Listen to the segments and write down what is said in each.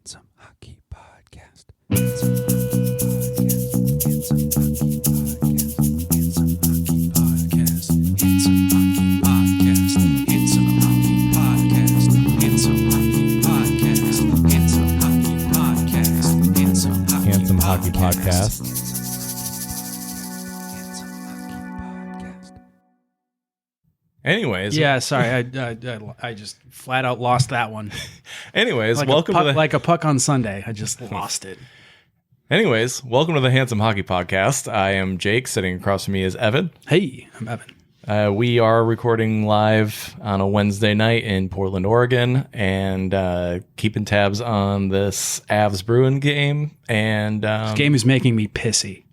Handsome Hockey Podcast. Handsome Hockey Podcast. Handsome Hockey Podcast. Handsome Hockey Podcast. Handsome Hockey Podcast. Handsome Hockey Podcast. Handsome Hockey Podcast. Handsome Hockey Podcast. Anyways, yeah, sorry, I just flat out lost that one. Anyways, Like welcome to the like a puck on Sunday. I just lost it. Anyways, welcome to the Handsome Hockey Podcast. I am Jake. Sitting across from me is Evan. Hey, I'm Evan. We are recording live on a Wednesday night in Portland, Oregon, and keeping tabs on this Avs Bruin game. And This game is making me pissy.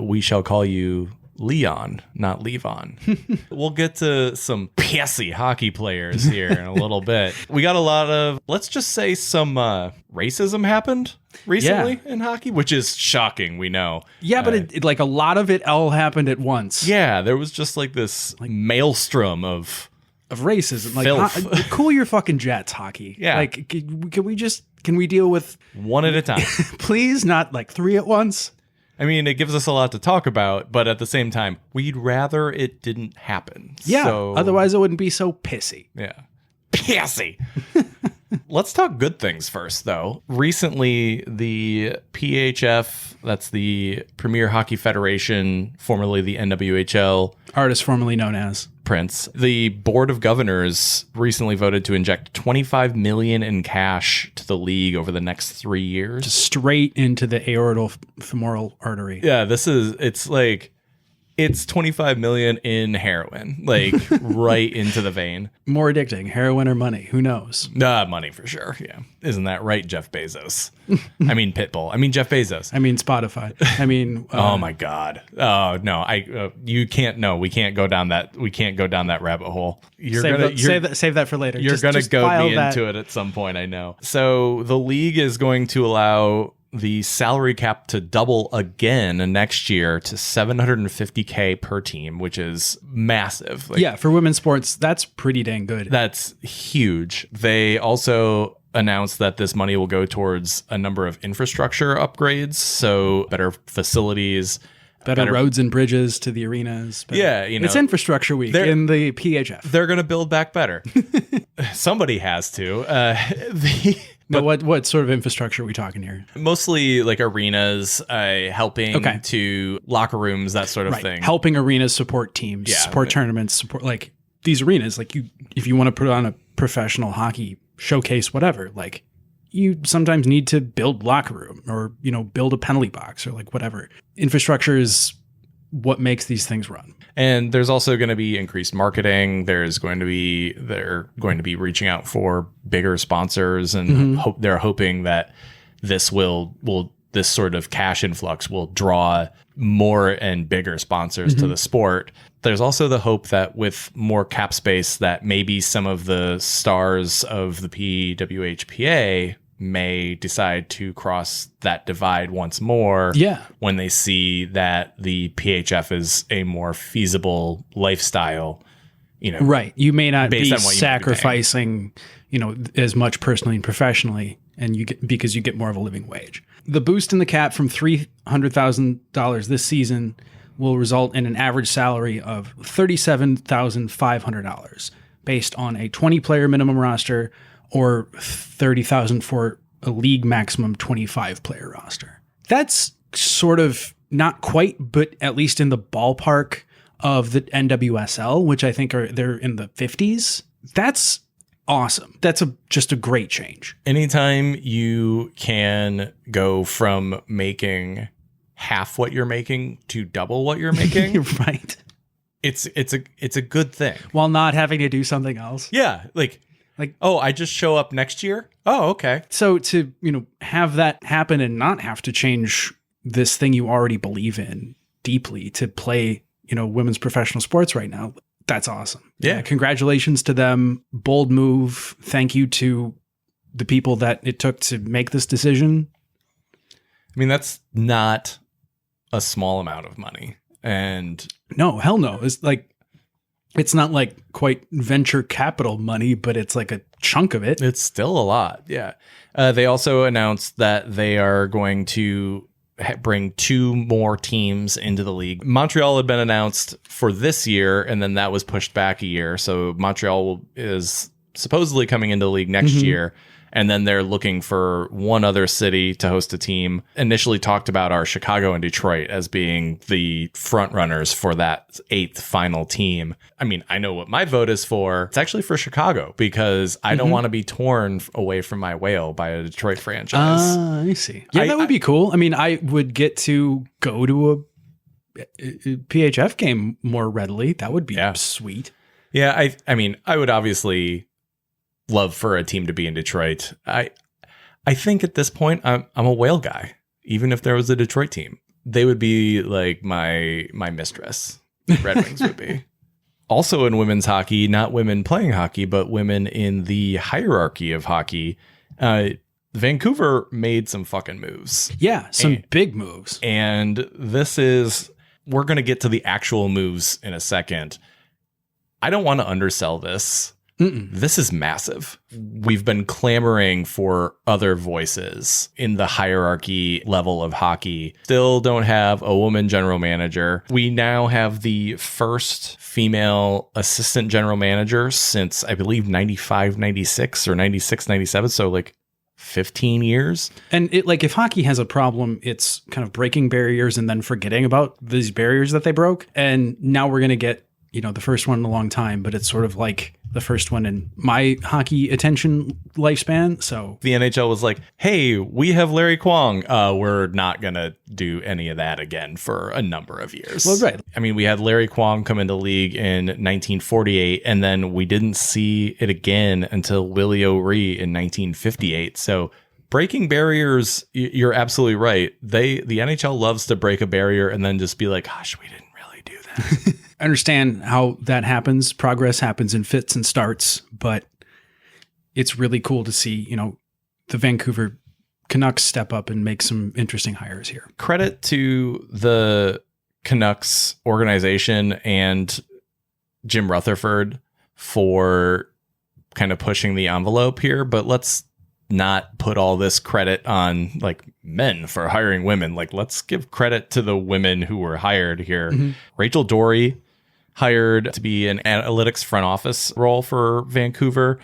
we shall call you Leon, not Levon. We'll get to some pissy hockey players here in a little bit. We got a lot of, let's just say, some racism happened recently in hockey, which is shocking, we know. Yeah, but it like a lot of it all happened at once. Yeah, there was just like this maelstrom of Racism. Like, filth. cool your fucking jets, hockey. Yeah. Like, can we deal with one at a time. please, not like three at once? I mean, it gives us a lot to talk about, but at the same time, we'd rather it didn't happen. Yeah, So, otherwise it wouldn't be so pissy. yeah. Pissy. Let's talk good things first, though. Recently, the PHF, that's the Premier Hockey Federation, formerly the NWHL, Artist formerly known as. Prince, the Board of Governors recently voted to inject $25 million in cash to the league over the next 3 years. Straight into the aortal femoral artery. Yeah, it's 25 million in heroin, like right into the vein. More addicting, heroin or money? Who knows? Money for sure. Yeah. Isn't that right, Jeff Bezos? I mean, Pitbull. I mean, Jeff Bezos. I mean, Spotify. I mean, Oh my God. Oh no, you can't. No, we can't go down that. We can't go down that rabbit hole. Save that for later. You're going to just go file me that. into it at some point, I know. So the league is going to allow the salary cap to double again next year to $750K per team, which is massive. Like, Yeah, for women's sports, that's pretty dang good. that's huge. They also announced that this money will go towards a number of infrastructure upgrades, so better facilities, better roads and bridges to the arenas. Yeah, you know, it's infrastructure week in the PHF. they're going to build back better. Somebody has to. What sort of infrastructure are we talking here? Mostly like arenas, helping to locker rooms, that sort of thing. Helping arenas support teams, support tournaments, support like these arenas. Like if you want to put on a professional hockey showcase, whatever, like you sometimes need to build locker room or, build a penalty box or like whatever. Infrastructure is what makes these things run. And there's also going to be increased marketing. They're going to be reaching out for bigger sponsors, and they're hoping that this sort of cash influx will draw more and bigger sponsors to the sport. There's also the hope that with more cap space, that maybe some of the stars of the PWHPA may decide to cross that divide once more when they see that the PHF is a more feasible lifestyle, Right. You may not based be on what you sacrificing, as much personally and professionally, and because you get more of a living wage. The boost in the cap from $300,000 this season will result in an average salary of $37,500 based on a 20-player minimum roster, or $30,000 for a league maximum 25-player roster. That's sort of not quite, but at least in the ballpark of the NWSL, which I think they're in the 50s. That's awesome. That's just a great change. Anytime you can go from making half what you're making to double what you're making, Right. It's a good thing. While not having to do something else. Yeah, like, oh, I just show up next year? Oh, okay. So to, have that happen and not have to change this thing you already believe in deeply to play, women's professional sports right now, that's awesome. Yeah. Congratulations to them. Bold move. Thank you to the people that it took to make this decision. I mean, that's not a small amount of money. And no, hell no. It's like, It's not like quite venture capital money, but it's like a chunk of it. It's still a lot. Yeah. They also announced that they are going to bring 2 more teams into the league. Montreal had been announced for this year, and then that was pushed back a year. So Montreal is supposedly coming into the league next year. And then they're looking for one other city to host a team. Initially talked about are Chicago and Detroit as being the front runners for that 8th final team. I mean, I know what my vote is for. It's actually for Chicago because I don't want to be torn away from my whale by a Detroit franchise. I see. Yeah, that would be cool. I mean, I would get to go to a PHF game more readily. That would be sweet. Yeah, I mean, I would obviously love for a team to be in Detroit. I think at this point I'm a whale guy. Even if there was a Detroit team, they would be like my mistress. Red Wings would be. Also in women's hockey, not women playing hockey, but women in the hierarchy of hockey. Vancouver made some fucking moves. Yeah, some big moves. And we're going to get to the actual moves in a second. I don't want to undersell this. This is massive. We've been clamoring for other voices in the hierarchy level of hockey. Still don't have a woman general manager. We now have the first female assistant general manager since, I believe, 95, 96 or 96, 97. So like 15 years. And it, like, if hockey has a problem, it's kind of breaking barriers and then forgetting about these barriers that they broke. And now we're going to get, the first one in a long time, but it's sort of like the first one in my hockey attention lifespan. So the NHL was like, hey, we have Larry Kwong. We're not going to do any of that again for a number of years. Well, right. I mean, we had Larry Kwong come into league in 1948, and then we didn't see it again until Willie O'Ree in 1958. So breaking barriers, you're absolutely right. The NHL loves to break a barrier and then just be like, gosh, we didn't really do that. I understand how that happens. Progress happens in fits and starts, but it's really cool to see, the Vancouver Canucks step up and make some interesting hires here. Credit to the Canucks organization and Jim Rutherford for kind of pushing the envelope here, but let's not put all this credit on like men for hiring women. Like, let's give credit to the women who were hired here. Rachel Dory, hired to be an analytics front office role for Vancouver,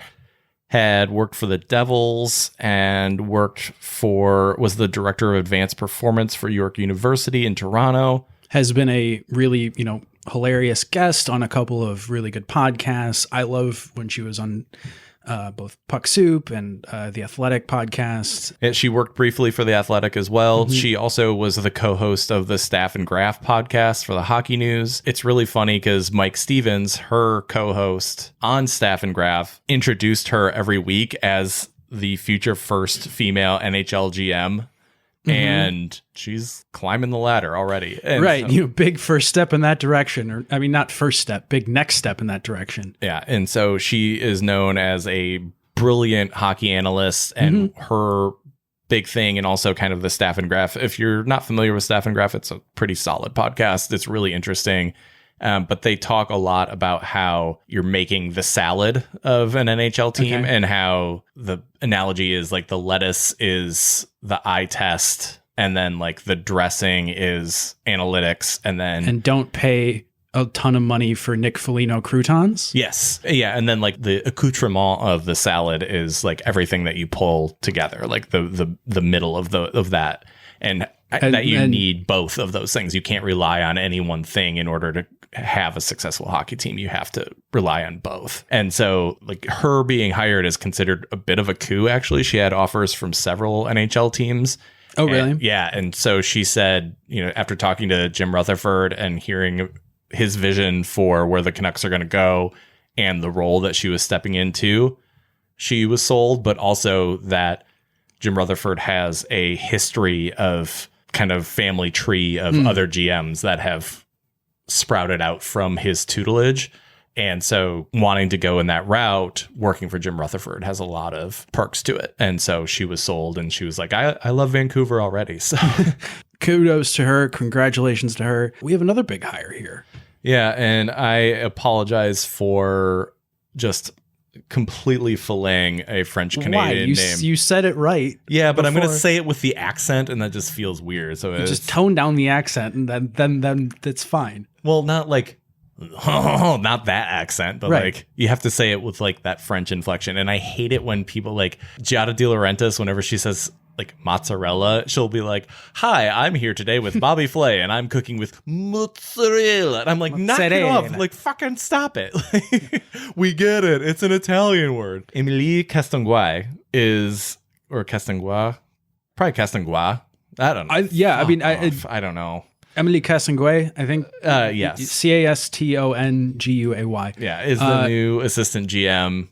had worked for the Devils and was the director of advanced performance for York University in Toronto. Has been a really, hilarious guest on a couple of really good podcasts. I love when she was on both Puck Soup and the Athletic podcast. And she worked briefly for the Athletic as well. She also was the co-host of the Staff and Graph podcast for the Hockey News. It's really funny because Mike Stevens, her co-host on Staff and Graph, introduced her every week as the future first female NHL GM. And she's climbing the ladder already. And right. Big first step in that direction. Or, I mean, not first step, big next step in that direction. Yeah. And so she is known as a brilliant hockey analyst, and her big thing, and also kind of the Staff and Graph. If you're not familiar with Staff and Graph, it's a pretty solid podcast. It's really interesting. But they talk a lot about how you're making the salad of an NHL team, and how the analogy is like the lettuce is the eye test, and then like the dressing is analytics, and don't pay a ton of money for Nick Foligno croutons. Yes. Yeah. And then like the accoutrement of the salad is like everything that you pull together, like the middle of that. And that you need both of those things. You can't rely on any one thing in order to have a successful hockey team. You have to rely on both. And so like her being hired is considered a bit of a coup, actually. She had offers from several NHL teams. Oh, really? Yeah. And so she said, after talking to Jim Rutherford and hearing his vision for where the Canucks are going to go and the role that she was stepping into, she was sold, but also that Jim Rutherford has a history of kind of family tree of other GMs that have sprouted out from his tutelage. And so wanting to go in that route, working for Jim Rutherford has a lot of perks to it. And so she was sold, and she was like, I love Vancouver already. So kudos to her. Congratulations to her. We have another big hire here. Yeah, and I apologize for just completely filleting a French Canadian name. You said it right. Yeah, but I'm going to before. say it with the accent, and that just feels weird. So it's Just tone down the accent, and then that's fine. well, not like not that accent, but Right. like you have to say it with like that French inflection. And I hate it when people like Giada De Laurentiis, whenever she says like mozzarella, she'll be like, "Hi, I'm here today with Bobby Flay, and I'm cooking with mozzarella." And I'm like, knock it off. Mozzarella. Like, fucking stop it. We get it. It's an Italian word. Émilie Castonguay is, or Castonguay, probably Castonguay. I don't know. I I don't know. Emily Castonguay, I think. Yes. Castonguay. Yeah, is the new assistant GM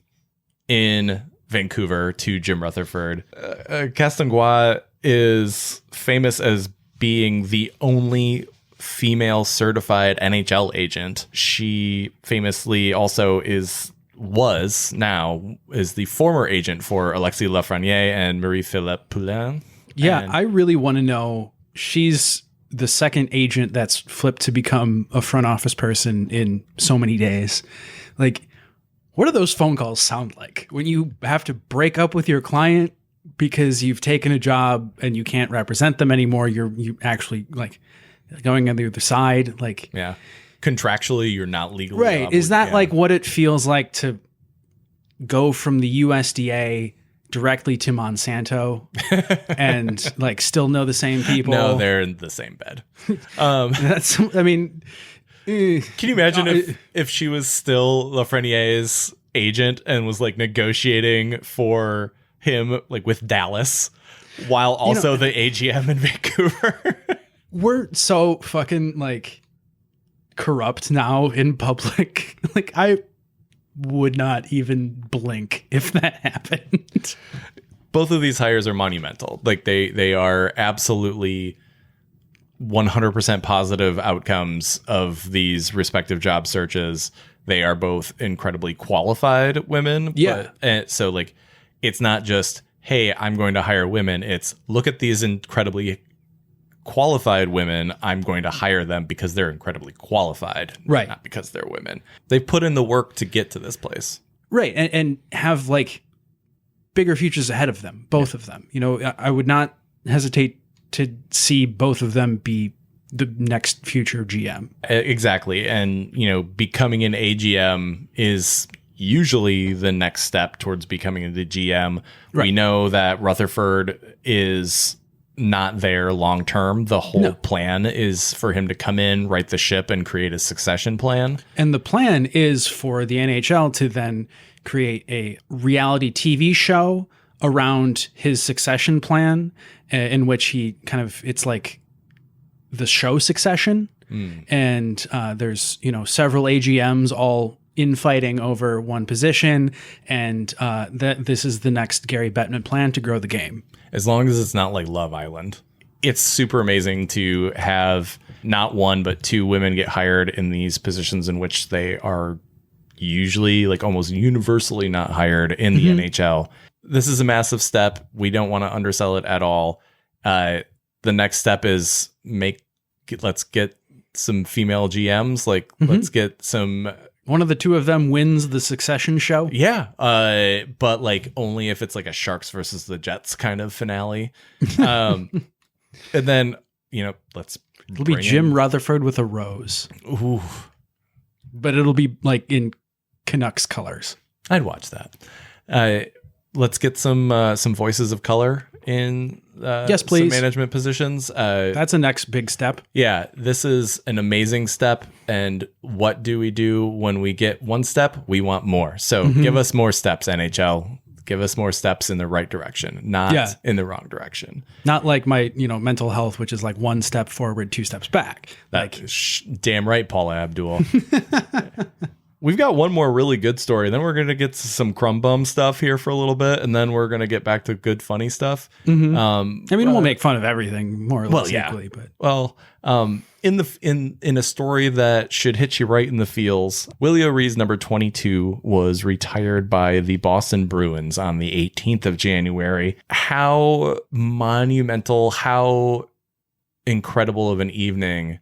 in Vancouver to Jim Rutherford. Castonguay is famous as being the only female certified NHL agent. She famously also was the former agent for Alexis Lafreniere and Marie-Philippe Poulin. Yeah, And- I really want to know. She's the second agent that's flipped to become a front office person in so many days. Like, what do those phone calls sound like when you have to break up with your client because you've taken a job and you can't represent them anymore? You actually like going on the other side. Like, Yeah. Contractually, you're not legally right. obligated. Is that Yeah. like what it feels like to go from the USDA directly to Monsanto and like still know the same people? No, they're in the same bed. That's, I mean, Can you imagine if she was still Lafreniere's agent and was like negotiating for him like with Dallas while also the AGM in Vancouver? we're so fucking like corrupt now in public. Like, I would not even blink if that happened. Both of these hires are monumental. Like they are absolutely 100% positive outcomes of these respective job searches. They are both incredibly qualified women. Yeah. And so like, it's not just, hey, I'm going to hire women. It's look at these incredibly qualified women. I'm going to hire them because they're incredibly qualified. Right. Not because they're women. They've put in the work to get to this place. Right. And have like bigger futures ahead of them, both of them. You know, I would not hesitate to see both of them be the next future GM. Exactly. And, you know, becoming an AGM is usually the next step towards becoming the GM. Right. We know that Rutherford is not there long term. The whole plan is for him to come in, right the ship, and create a succession plan. And the plan is for the NHL to then create a reality TV show around his succession plan, in which he kind of, it's like the show Succession. And there's, you know, several AGMs all infighting over one position. And that this is the next Gary Bettman plan to grow the game. As long as it's not like Love Island. It's super amazing to have not one, but two women get hired in these positions in which they are usually like almost universally not hired in the NHL. This is a massive step. We don't want to undersell it at all. The next step is let's get some female GMs. Like let's get some. One of the two of them wins the Succession show. Yeah. But like only if it's like a Sharks versus the Jets kind of finale. And then, you know, It'll be Jim Rutherford with a rose. Ooh, But it'll be like in Canucks colors. I'd watch that. Let's get some voices of color in Yes, please. some management positions. That's a next big step. Yeah, this is an amazing step. And what do we do when we get one step? We want more. So give us more steps, NHL. Give us more steps in the right direction, not in the wrong direction. Not like my, you know, mental health, which is like one step forward, two steps back. Like, Damn right, Paula Abdul. We've got one more really good story. Then we're going to get to some crumb bum stuff here for a little bit. And then we're going to get back to good, funny stuff. I mean, we'll make fun of everything more or less yeah. equally, but Well, in a story that should hit you right in the feels, Willie O'Ree's number 22 was retired by the Boston Bruins on the 18th of January. How monumental, how incredible of an evening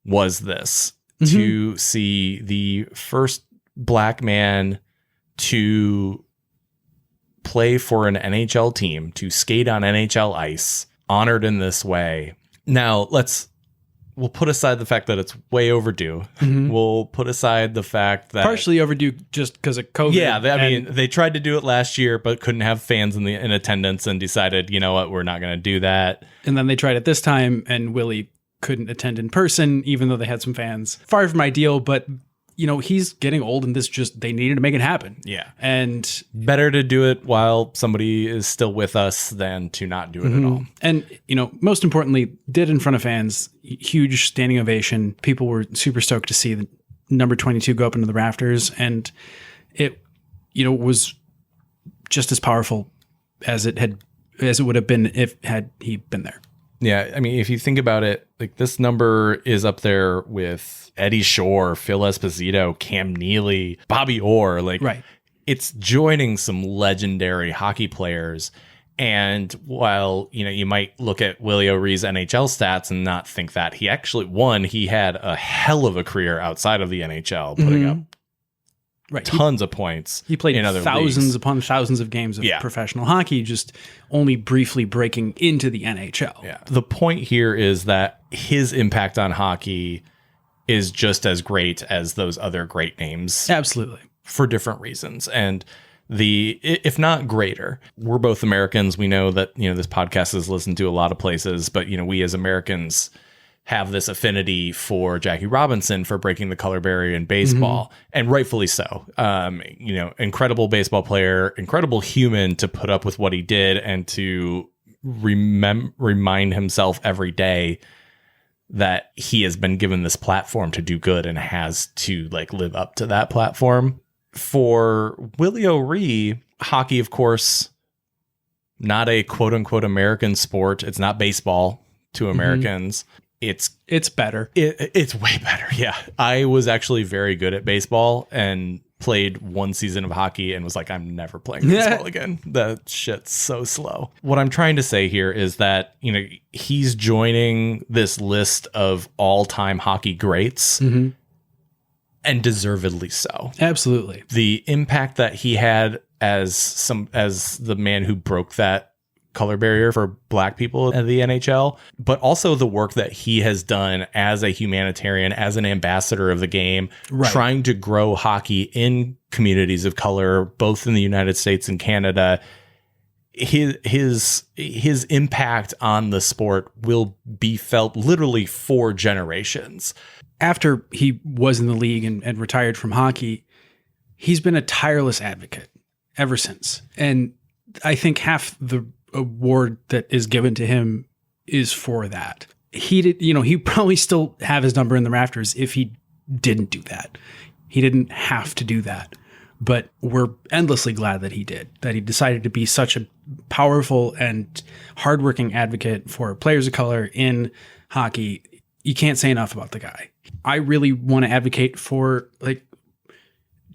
was this? to see the first black man to play for an NHL team, to skate on NHL ice, honored in this way. Now, we'll put aside the fact that it's way overdue. We'll put aside the fact that partially overdue just because of COVID. Yeah, I mean, they tried to do it last year, but couldn't have fans in attendance and decided, you know what, we're not going to do that. And then they tried it this time, and Willie couldn't attend in person, even though they had some fans. Far from ideal, but you know, he's getting old, and they needed to make it happen. Yeah. And better to do it while somebody is still with us than to not do it at all. And, you know, most importantly, did in front of fans, huge standing ovation. People were super stoked to see the number 22 go up into the rafters. And it, you know, was just as powerful as it would have been had he been there. Yeah, I mean, if you think about it, like this number is up there with Eddie Shore, Phil Esposito, Cam Neely, Bobby Orr. Like, right. It's joining some legendary hockey players. And while, you know, you might look at Willie O'Ree's NHL stats and not think that he actually won, he had a hell of a career outside of the NHL, putting up tons of points. He played in other thousands leagues. upon thousands of games of professional hockey, just only briefly breaking into the NHL. Yeah. The point here is that his impact on hockey is just as great as those other great names. Absolutely. For different reasons. And if not greater, we're both Americans. We know that, you know, this podcast is listened to a lot of places, but, you know, we as Americans have this affinity for Jackie Robinson for breaking the color barrier in baseball, and rightfully so. You know, incredible baseball player, incredible human to put up with what he did and to remind himself every day that he has been given this platform to do good and has to like live up to that platform. For Willie O'Ree, hockey, of course, not a quote unquote American sport. It's not baseball to Americans. It's better. It's way better. Yeah. I was actually very good at baseball and played one season of hockey and was like, I'm never playing baseball again. That shit's so slow. What I'm trying to say here is that, you know, he's joining this list of all-time hockey greats, and deservedly so. Absolutely. The impact that he had as the man who broke that color barrier for black people in the NHL, but also the work that he has done as a humanitarian, as an ambassador of the game, trying to grow hockey in communities of color, both in the United States and Canada. His impact on the sport will be felt literally for generations. After he was in the league and retired from hockey, he's been a tireless advocate ever since. And I think half the award that is given to him is for that. He'd probably still have his number in the rafters if he didn't do that. He didn't have to do that, but we're endlessly glad that he did, that he decided to be such a powerful and hardworking advocate for players of color in hockey. You can't say enough about the guy. I really want to advocate for like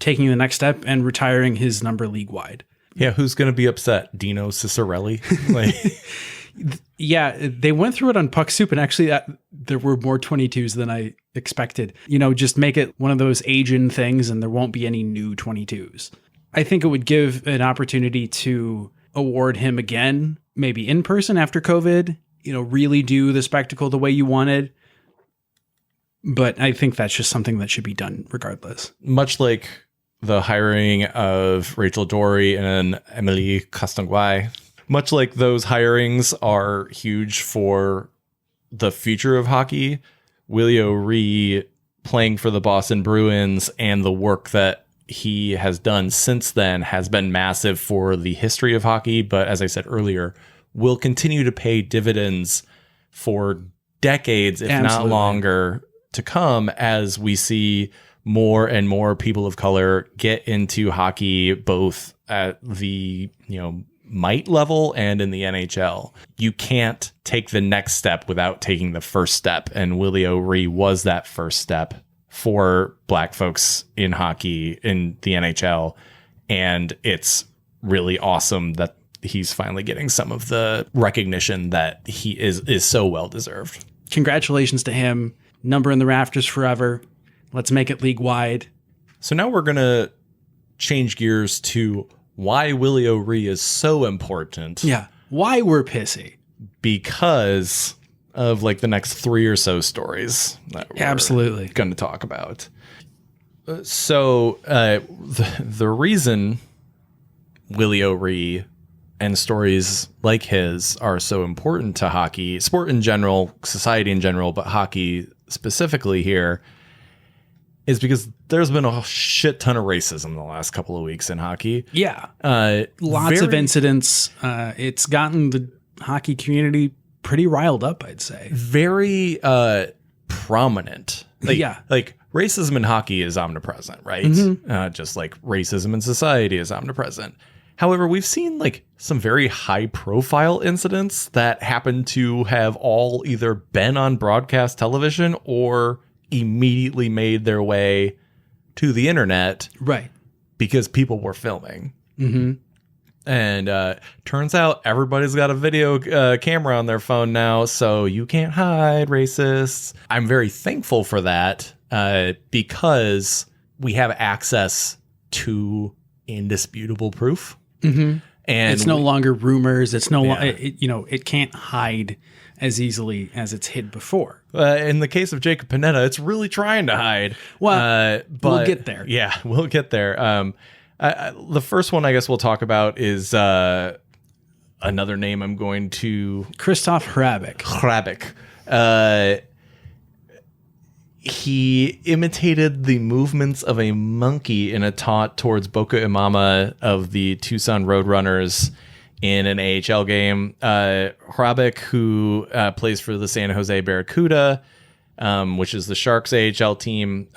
taking the next step and retiring his number league wide. Yeah, who's going to be upset? Dino Ciccarelli? Yeah, they went through it on Puck Soup, and actually there were more 22s than I expected. You know, just make it one of those age-in things, and there won't be any new 22s. I think it would give an opportunity to award him again, maybe in person after COVID, you know, really do the spectacle the way you wanted. But I think that's just something that should be done regardless. Much like the hiring of Rachel Dory and Emily Castonguay. Much like those hirings are huge for the future of hockey, Willie O'Ree playing for the Boston Bruins and the work that he has done since then has been massive for the history of hockey. But as I said earlier, will continue to pay dividends for decades, if not longer, to come as we see more and more people of color get into hockey, both at the, you know, might level and in the NHL. You can't take the next step without taking the first step. And Willie O'Ree was that first step for black folks in hockey in the NHL. And it's really awesome that he's finally getting some of the recognition that he is so well deserved. Congratulations to him. Number in the rafters forever. Let's make it league wide. So now we're going to change gears to why Willie O'Ree is so important. Yeah. Why we're pissy. Because of like the next 3 or so stories that we're Absolutely going to talk about. So the reason Willie O'Ree and stories like his are so important to hockey, sport in general, society in general, but hockey specifically here, is because there's been a shit ton of racism the last couple of weeks in hockey. Yeah. Lots of incidents. It's gotten the hockey community pretty riled up, I'd say. Very prominent. Like racism in hockey is omnipresent, right? Just like racism in society is omnipresent. However, we've seen like some very high profile incidents that happen to have all either been on broadcast television or immediately made their way to the internet. Right. Because people were filming. Mm-hmm. And turns out everybody's got a video camera on their phone now, so you can't hide racists. I'm very thankful for that because we have access to indisputable proof. Mm-hmm. And it's no longer rumors. It's no longer, it can't hide as easily as it's hid before. In the case of Jacob Panetta, it's really trying to hide. Well, but we'll get there. Yeah, we'll get there. The first one I guess we'll talk about is another name I'm going to... Christoph Hrabik. He imitated the movements of a monkey in a taunt towards Boca Imama of the Tucson Roadrunners in an AHL game. Hrabik, who plays for the San Jose Barracuda, which is the Sharks AHL team.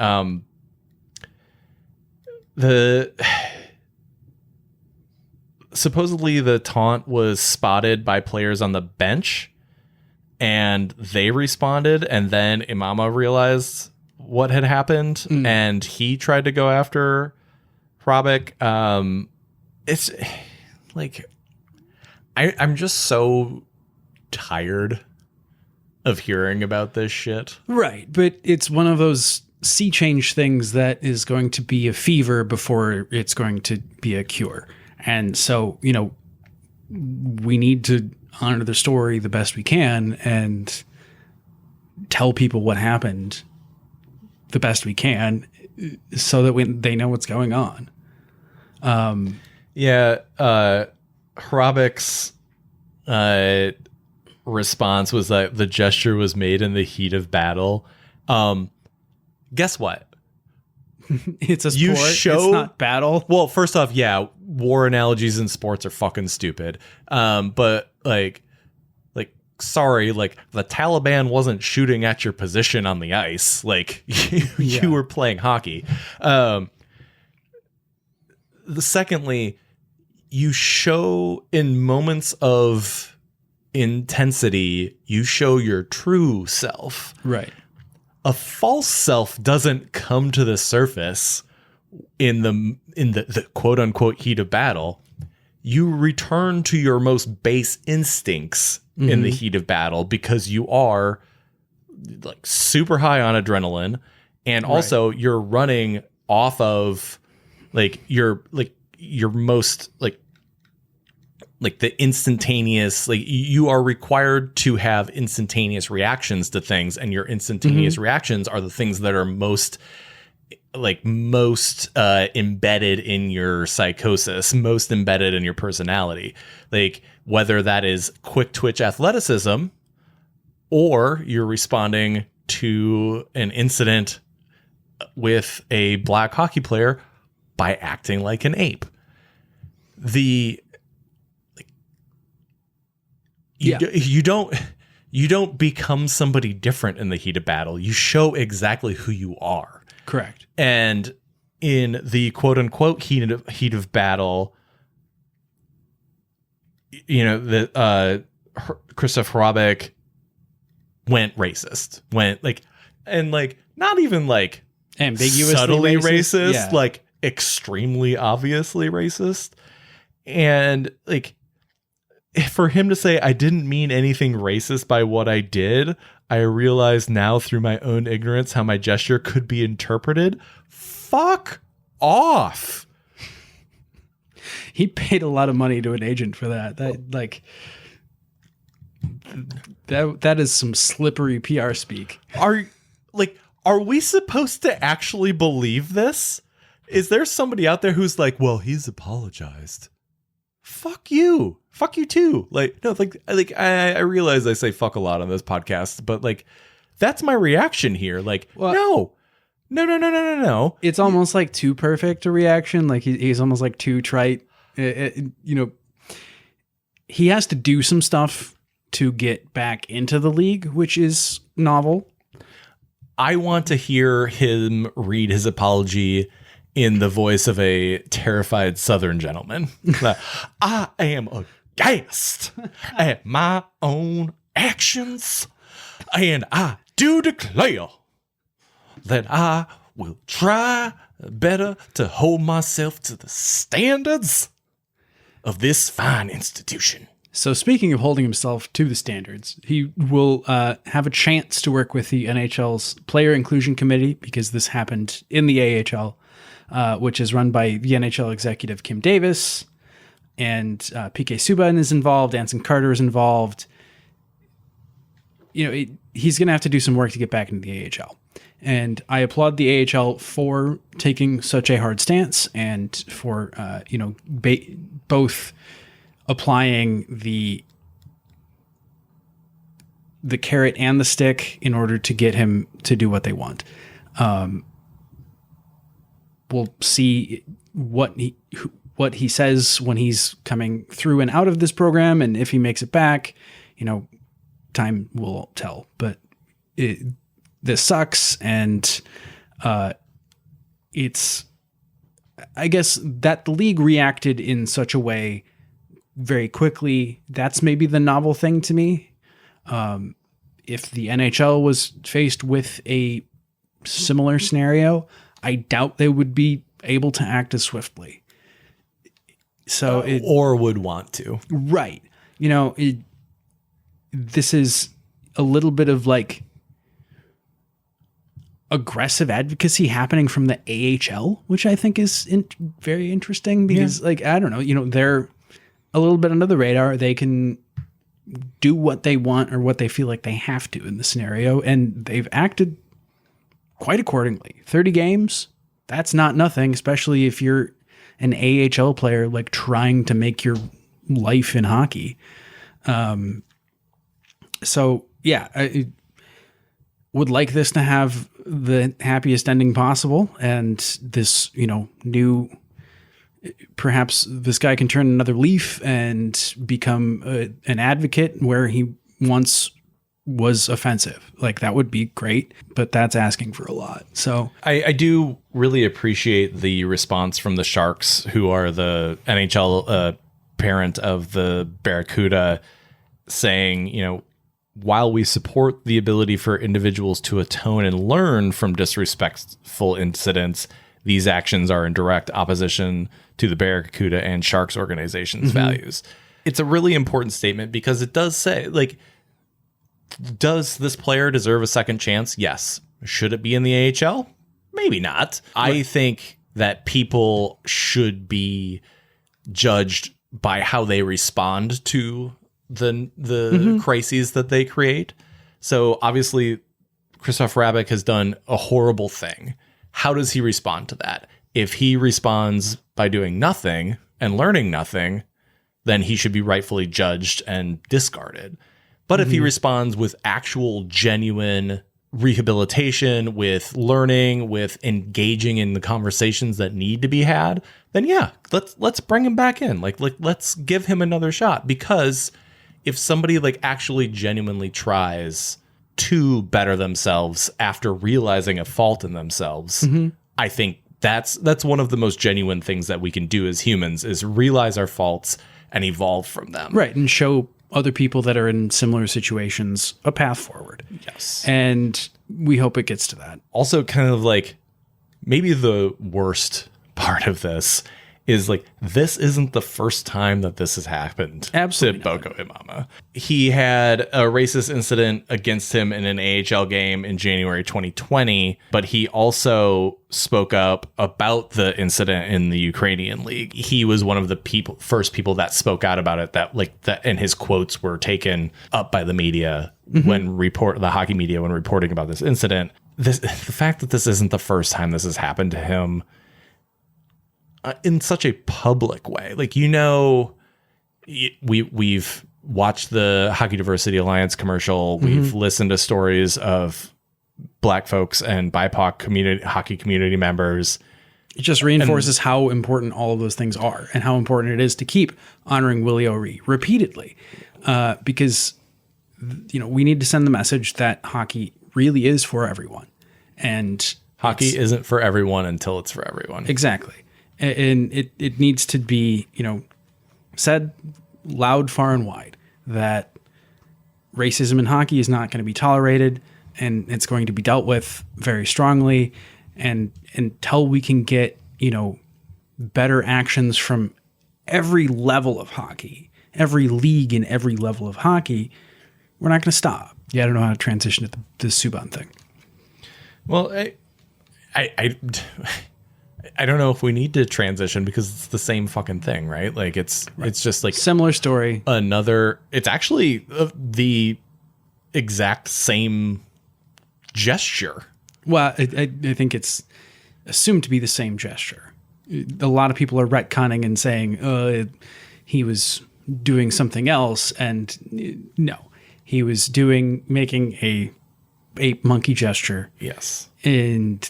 Supposedly the taunt was spotted by players on the bench, and they responded, and then Imama realized what had happened, and he tried to go after Hrabik. It's like I'm just so tired of hearing about this shit. Right, but it's one of those sea change things that is going to be a fever before it's going to be a cure. And so, we need to honor the story the best we can and tell people what happened the best we can so that they know what's going on. Hrabik's response was that the gesture was made in the heat of battle. Guess what? It's a sport. It's not battle. Well, first off, yeah, war analogies in sports are fucking stupid. But sorry, like the Taliban wasn't shooting at your position on the ice. Like you were playing hockey. Secondly, you show in moments of intensity, you show your true self. Right. A false self doesn't come to the surface in the quote unquote heat of battle. You return to your most base instincts in the heat of battle because you are like super high on adrenaline, and also you're running off of your most the instantaneous, you are required to have instantaneous reactions to things, and your instantaneous reactions are the things that are most embedded in your psychosis, most embedded in your personality. Like whether that is quick twitch athleticism or you're responding to an incident with a black hockey player by acting like an ape. You don't become somebody different in the heat of battle. You show exactly who you are. Correct. And in the quote unquote heat of battle, Christoph Hrabik went racist. Not even ambiguously subtly racist, yeah. Extremely obviously racist. And for him to say, I didn't mean anything racist by what I did. I realize now through my own ignorance how my gesture could be interpreted. Fuck off. He paid a lot of money to an agent for that. That is some slippery PR speak. Are we supposed to actually believe this? Is there somebody out there who's like, well, he's apologized? Fuck you. Fuck you too. I realize I say fuck a lot on this podcast, but that's my reaction here. No. It's almost like too perfect a reaction. Like he's almost like too trite. He has to do some stuff to get back into the league, which is novel. I want to hear him read his apology in the voice of a terrified Southern gentleman. I am aghast at my own actions, and I do declare that I will try better to hold myself to the standards of this fine institution. So speaking of holding himself to the standards, he will have a chance to work with the NHL's Player Inclusion Committee, because this happened in the AHL, which is run by the NHL executive Kim Davis, and PK Subban is involved, Anson Carter is involved. He's going to have to do some work to get back into the AHL. And I applaud the AHL for taking such a hard stance and for, both applying the carrot and the stick in order to get him to do what they want. We'll see what he says when he's coming through and out of this program, and if he makes it back, time will tell. But this sucks, and it's, I guess, that the league reacted in such a way very quickly. That's maybe the novel thing to me. If the NHL was faced with a similar scenario, I doubt they would be able to act as swiftly. So or would want to. Right. This is a little bit of aggressive advocacy happening from the AHL, which I think is very interesting because I don't know, they're a little bit under the radar. They can do what they want or what they feel like they have to in the scenario. And they've acted quite accordingly. 30 games, that's not nothing, especially if you're an AHL player, trying to make your life in hockey. So yeah, I would like this to have the happiest ending possible. And this, new, perhaps this guy can turn another leaf and become an advocate where he once was offensive. That would be great, but that's asking for a lot. So I do really appreciate the response from the Sharks, who are the NHL parent of the Barracuda, saying, while we support the ability for individuals to atone and learn from disrespectful incidents, these actions are in direct opposition to the Barracuda and Sharks organization's values. It's a really important statement because it does say, does this player deserve a second chance? Yes. Should it be in the AHL? Maybe not. Right. I think that people should be judged by how they respond to the crises that they create. So obviously, Christoph Rabik has done a horrible thing. How does he respond to that? If he responds by doing nothing and learning nothing, then he should be rightfully judged and discarded. But if he responds with actual genuine rehabilitation, with learning, with engaging in the conversations that need to be had, then yeah, let's bring him back in. Let's give him another shot. Because if somebody actually genuinely tries to better themselves after realizing a fault in themselves, I think that's one of the most genuine things that we can do as humans, is realize our faults and evolve from them. Right. And show other people that are in similar situations a path forward. Yes. And we hope it gets to that. Also, kind of maybe the worst part of this is like, this isn't the first time that this has happened Absolutely to Boko Imama. He had a racist incident against him in an AHL game in January 2020, but he also spoke up about the incident in the Ukrainian league. He was one of the first people that spoke out about it, and his quotes were taken up by the media the hockey media when reporting about this incident. The fact that this isn't the first time this has happened to him in such a public way, like, we've watched the Hockey Diversity Alliance commercial. We've listened to stories of Black folks and BIPOC hockey community members. It just reinforces how important all of those things are and how important it is to keep honoring Willie O'Ree repeatedly, because we need to send the message that hockey really is for everyone, and hockey isn't for everyone until it's for everyone. Exactly. And it needs to be, said loud, far and wide that racism in hockey is not going to be tolerated, and it's going to be dealt with very strongly. And until we can get, better actions from every level of hockey, every league and every level of hockey, we're not going to stop. Yeah, I don't know how to transition to the Subban thing. Well, I don't know if we need to transition because it's the same fucking thing, right? Like it's just like similar story. It's actually the exact same gesture. Well, I think it's assumed to be the same gesture. A lot of people are retconning and saying, he was doing something else. And no, he was making a ape monkey gesture. Yes. And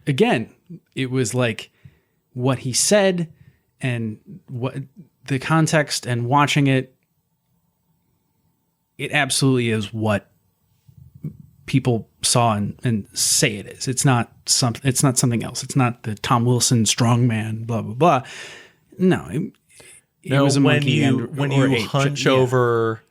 again, it was like what he said and what the context, and watching it absolutely is what people saw and say it is. It's not something else. It's not the Tom Wilson strongman, blah, blah, blah. No, it was a monkey. When you hunch over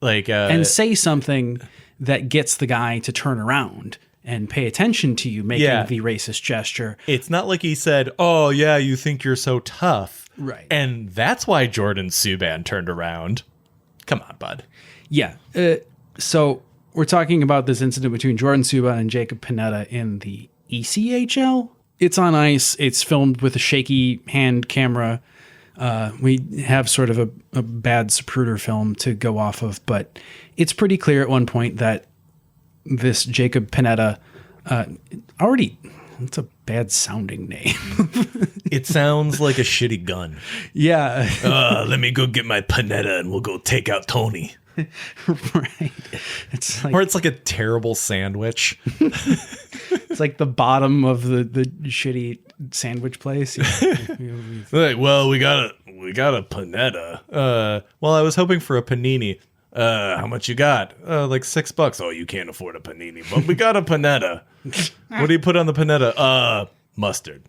and say something that gets the guy to turn around and pay attention to you making the racist gesture. It's not like he said, "Oh yeah, you think you're so tough." Right. And that's why Jordan Subban turned around. Come on, bud. Yeah. So we're talking about this incident between Jordan Subban and Jacob Panetta in the ECHL. It's on ice. It's filmed with a shaky hand camera. We have sort of a bad Zapruder film to go off of, but it's pretty clear at one point that this Jacob Panetta it's a bad sounding name. It sounds like a shitty gun. Yeah. Let me go get my Panetta and we'll go take out Tony. Right. It's like a terrible sandwich. It's like the bottom of the shitty sandwich place. Like, well, we got a Panetta. Well, I was hoping for a panini. How much you got? Like $6. Oh, you can't afford a panini, but we got a Panetta. What do you put on the Panetta? Mustard.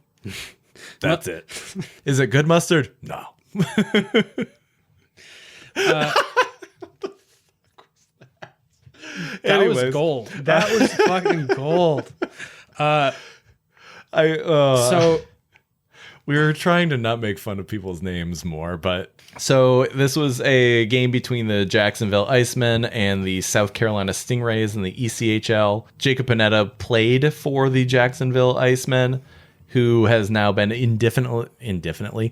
That's it. Is it good mustard? No. That was gold. That was fucking gold. So we were trying to not make fun of people's names more, but so this was a game between the Jacksonville Icemen and the South Carolina Stingrays in the ECHL. Jacob Panetta played for the Jacksonville Icemen, who has now been indefinitely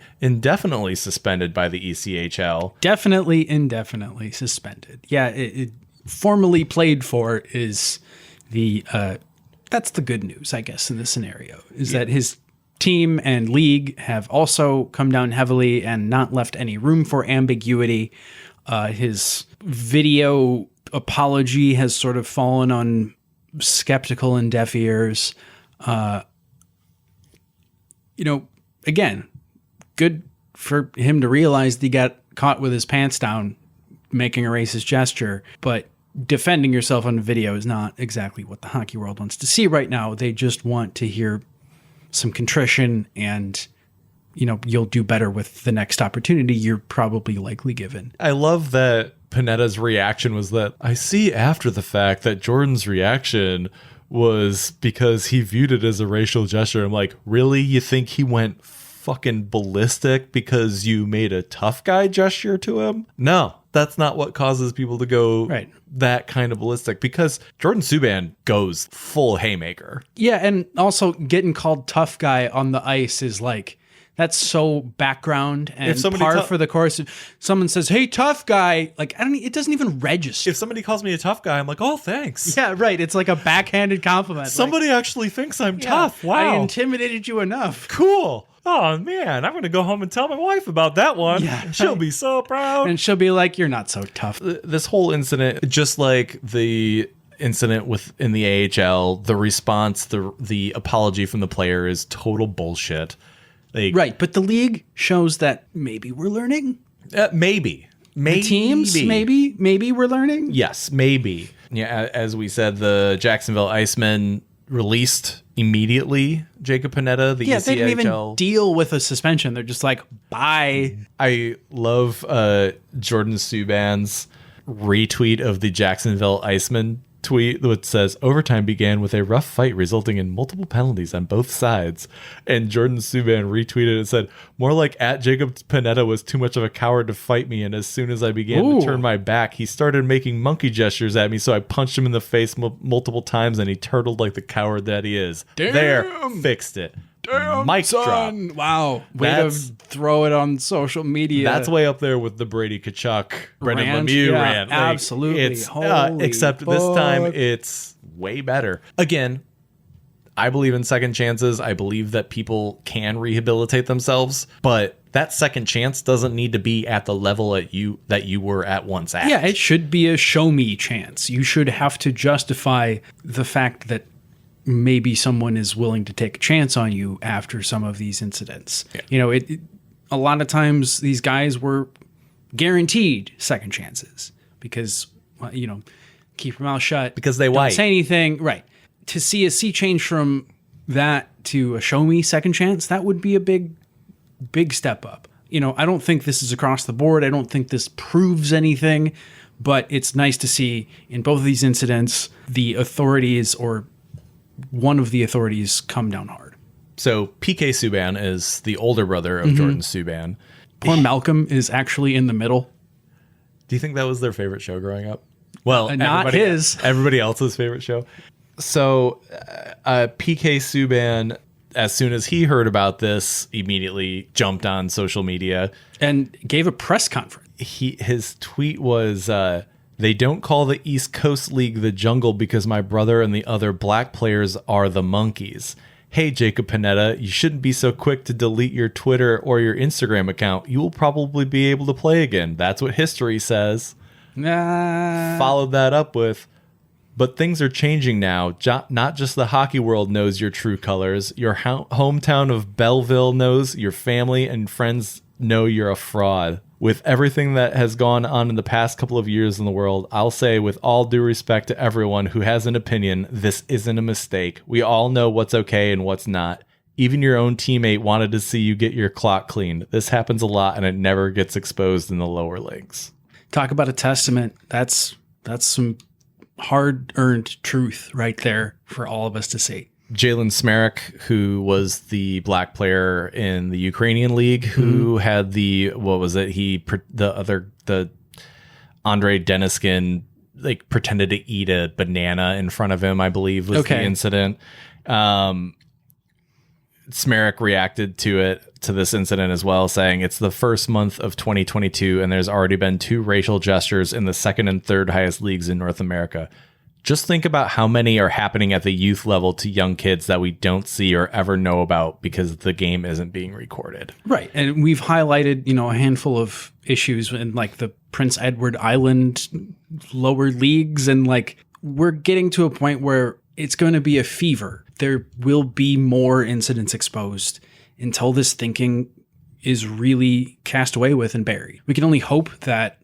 suspended by the ECHL. Definitely indefinitely suspended. Yeah, it formally played for is the that's the good news, I guess, in this scenario, is that his team and league have also come down heavily and not left any room for ambiguity. His video apology has sort of fallen on skeptical and deaf ears. Again, good for him to realize that he got caught with his pants down making a racist gesture, but defending yourself on video is not exactly what the hockey world wants to see right now. They just want to hear some contrition and, you'll do better with the next opportunity you're probably likely given. I love that Panetta's reaction was that I see after the fact that Jordan's reaction was because he viewed it as a racial gesture. I'm like, really? You think he went fucking ballistic because you made a tough guy gesture to him. No, that's not what causes people to go that kind of ballistic, because Jordan Subban goes full haymaker. Yeah, and also getting called tough guy on the ice is like, that's so background and par for the course. If someone says, "Hey, tough guy," like it doesn't even register. If somebody calls me a tough guy, I'm like, "Oh, thanks." Yeah, right. It's like a backhanded compliment. Somebody actually thinks I'm tough. Wow, I intimidated you enough. Cool. Oh man, I'm gonna go home and tell my wife about that one. Yeah, she'll be so proud, and she'll be like, "You're not so tough." This whole incident, just like the incident in the AHL, the response, the apology from the player is total bullshit. Right, but the league shows that maybe we're learning. Maybe the teams, maybe we're learning. Yes, maybe. Yeah, as we said, the Jacksonville Icemen released immediately Jacob Panetta. They didn't even deal with a suspension. They're just like, bye. I love Jordan Subban's retweet of the Jacksonville Icemen tweet that says, "Overtime began with a rough fight resulting in multiple penalties on both sides." And Jordan Subban retweeted and said, "More like at Jacob Panetta was too much of a coward to fight me, and as soon as I began to turn my back, he started making monkey gestures at me, so I punched him in the face multiple times, and he turtled like the coward that he is." Damn. There, fixed it. Damn, Mic son. drop. Wow. Way to throw it on social media. That's way up there with the Brady Tkachuk, Brendan Lemieux rant. Like, absolutely. Except this time it's way better. Again, I believe in second chances. I believe that people can rehabilitate themselves, but that second chance doesn't need to be at the level that you were at once at. Yeah, it should be a show me chance. You should have to justify the fact that maybe someone is willing to take a chance on you after some of these incidents. Yeah. You know, a lot of times these guys were guaranteed second chances because, keep your mouth shut. Because they don't say anything. Right. To see a sea change from that to a show me second chance, that would be a big step up. I don't think this is across the board. I don't think this proves anything, but it's nice to see in both of these incidents, the authorities or one of the authorities come down hard. So PK Subban is the older brother of Jordan Subban. Poor Malcolm is actually in the middle. Do you think that was their favorite show growing up? Well, not his. Everybody else's favorite show. So PK Subban, as soon as he heard about this, immediately jumped on social media and gave a press conference. His tweet was, "They don't call the East Coast League the jungle because my brother and the other black players are the monkeys. Hey, Jacob Panetta, you shouldn't be so quick to delete your Twitter or your Instagram account. You will probably be able to play again. That's what history says." Followed that up with, "But things are changing now. Not just the hockey world knows your true colors. Your hometown of Belleville knows, your family and friends know you're a fraud. With everything that has gone on in the past couple of years in the world, I'll say with all due respect to everyone who has an opinion, this isn't a mistake. We all know what's okay and what's not. Even your own teammate wanted to see you get your clock cleaned. This happens a lot and it never gets exposed in the lower leagues." Talk about a testament. That's some hard-earned truth right there for all of us to see. Jalen Smerik, who was the black player in the Ukrainian league, who had the Andre Deniskin pretended to eat a banana in front of him, I believe was the incident. Smerik reacted to this incident as well, saying it's the first month of 2022 and there's already been 2 racial gestures in the second and third highest leagues in North America. Just think about how many are happening at the youth level to young kids that we don't see or ever know about because the game isn't being recorded. Right. And we've highlighted, a handful of issues in the Prince Edward Island lower leagues. And we're getting to a point where it's going to be a fever. There will be more incidents exposed until this thinking is really cast away with and buried. We can only hope that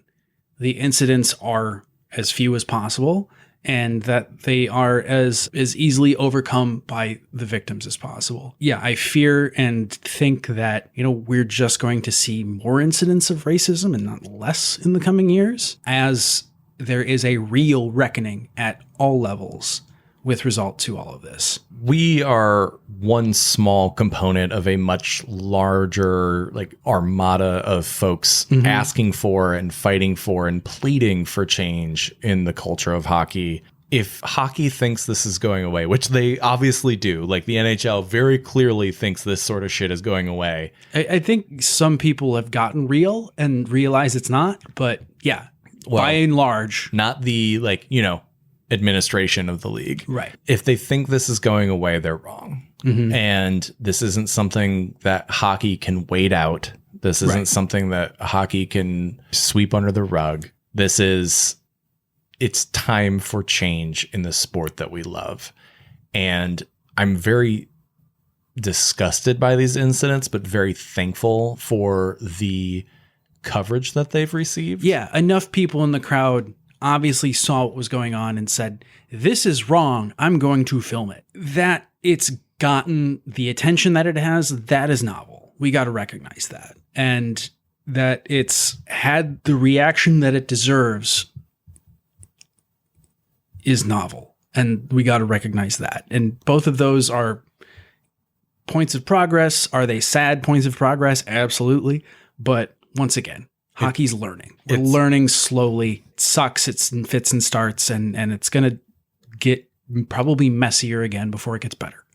the incidents are as few as possible and that they are as easily overcome by the victims as possible. Yeah, I fear and think that, we're just going to see more incidents of racism and not less in the coming years, as there is a real reckoning at all levels with result to all of this. We are one small component of a much larger like armada of folks asking for and fighting for and pleading for change in the culture of hockey. If hockey thinks this is going away, which they obviously do, like the NHL very clearly thinks this sort of shit is going away. I think some people have gotten real and realize it's not, but yeah, by and large. Not the, like, you know, administration of the league. Right. If they think this is going away, they're wrong. And this isn't something that hockey can wait out. This isn't something that hockey can sweep under the rug. It's time for change in the sport that we love. And I'm very disgusted by these incidents, but very thankful for the coverage that they've received. Yeah, enough people in the crowd obviously saw what was going on and said, this is wrong, I'm going to film it. That it's gotten the attention that it has, that is novel. We got to recognize that. And that it's had the reaction that it deserves is novel. And we got to recognize that. And both of those are points of progress. Are they sad points of progress? Absolutely. But once again, hockey's learning. We're learning slowly. It sucks. It's in fits and starts, and it's going to get probably messier again before it gets better.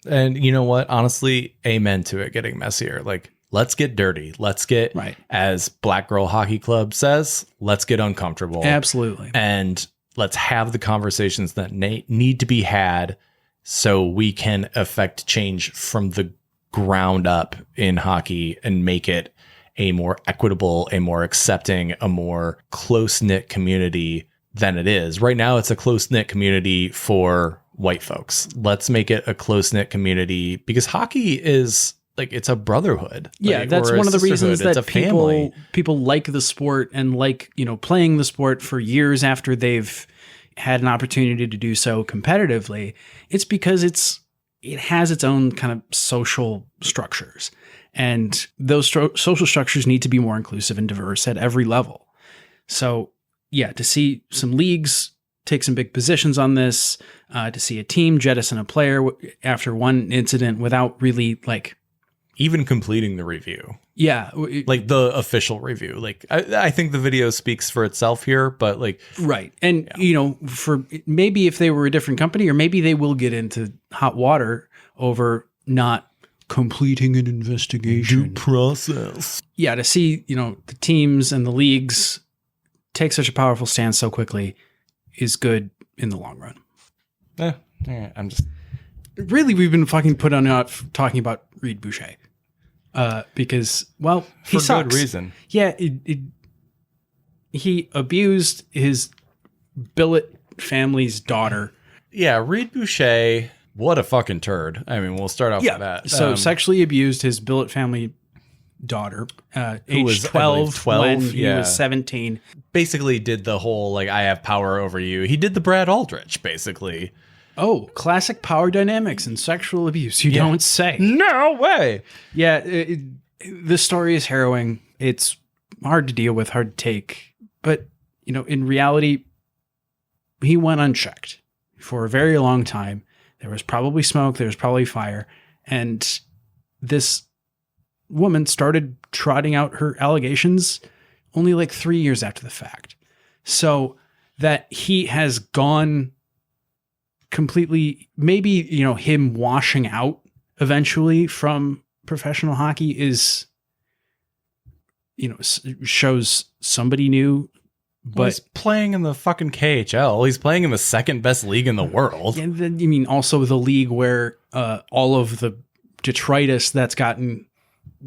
And you know what? Honestly, amen to it getting messier. Like, let's get dirty. Let's get, as Black Girl Hockey Club says, let's get uncomfortable. Absolutely. And let's have the conversations that need to be had so we can affect change from the ground up in hockey and make it a more equitable, a more accepting, a more close-knit community than it is. Right now, it's a close-knit community for white folks. Let's make it a close-knit community because hockey is like, it's a brotherhood. Yeah, like, that's one of the reasons that people like the sport and like, you know, playing the sport for years after they've had an opportunity to do so competitively. It's because it has its own kind of social structures. And those social structures need to be more inclusive and diverse at every level. So, yeah, to see some leagues take some big positions on this, to see a team jettison a player after one incident without really like even completing the review. Yeah. Like the official review. Like I think the video speaks for itself here, but like. Right. And, you know, for maybe if they were a different company, or maybe they will get into hot water over not completing an investigation. Due process. Yeah. To see, you know, the teams and the leagues take such a powerful stance so quickly is good in the long run. Yeah, I'm just. Really, we've been fucking put on out talking about Reid Boucher. Because, well, he sucks. For good reason. Yeah, he abused his billet family's daughter. Yeah, Reid Boucher, what a fucking turd. I mean, we'll start off with that. So sexually abused his billet family daughter, age 12 when he was 17. Basically did the whole, like, I have power over you. He did the Brad Aldrich, basically. Oh, classic power dynamics and sexual abuse. You don't say. No way. Yeah, the story is harrowing. It's hard to deal with, hard to take. But, you know, in reality, he went unchecked for a very long time. There was probably smoke. There was probably fire. And this woman started trotting out her allegations only like 3 years after the fact. So that he has gone completely, maybe, you know, him washing out eventually from professional hockey is, you know, shows somebody new. But he's playing in the fucking KHL. He's playing in the second best league in the world. And then, you mean also the league where all of the detritus that's gotten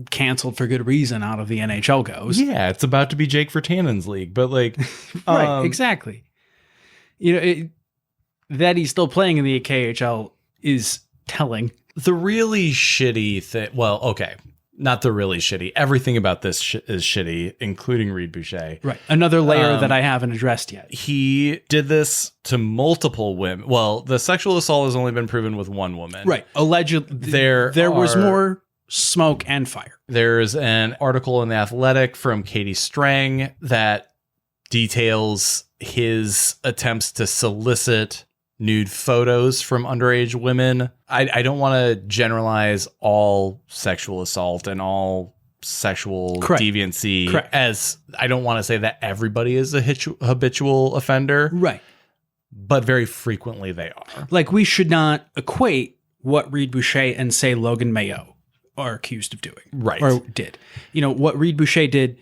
canceled for good reason out of the NHL goes. Yeah, it's about to be Jake Virtanen's league, but like, right, exactly. You know, that he's still playing in the KHL is telling. The really shitty thing. Well, okay. Not the really shitty. Everything about this is shitty, including Reid Boucher. Right. Another layer that I haven't addressed yet. He did this to multiple women. Well, the sexual assault has only been proven with one woman. Right. Allegedly. There was more smoke and fire. There's an article in The Athletic from Katie Strang that details his attempts to solicit nude photos from underage women. I don't want to generalize all sexual assault and all sexual deviancy. Correct. As I don't want to say that everybody is a habitual offender. Right. But very frequently they are. Like, we should not equate what Reid Boucher and, say, Logan Mayo are accused of doing. Right. Or did. You know, what Reid Boucher did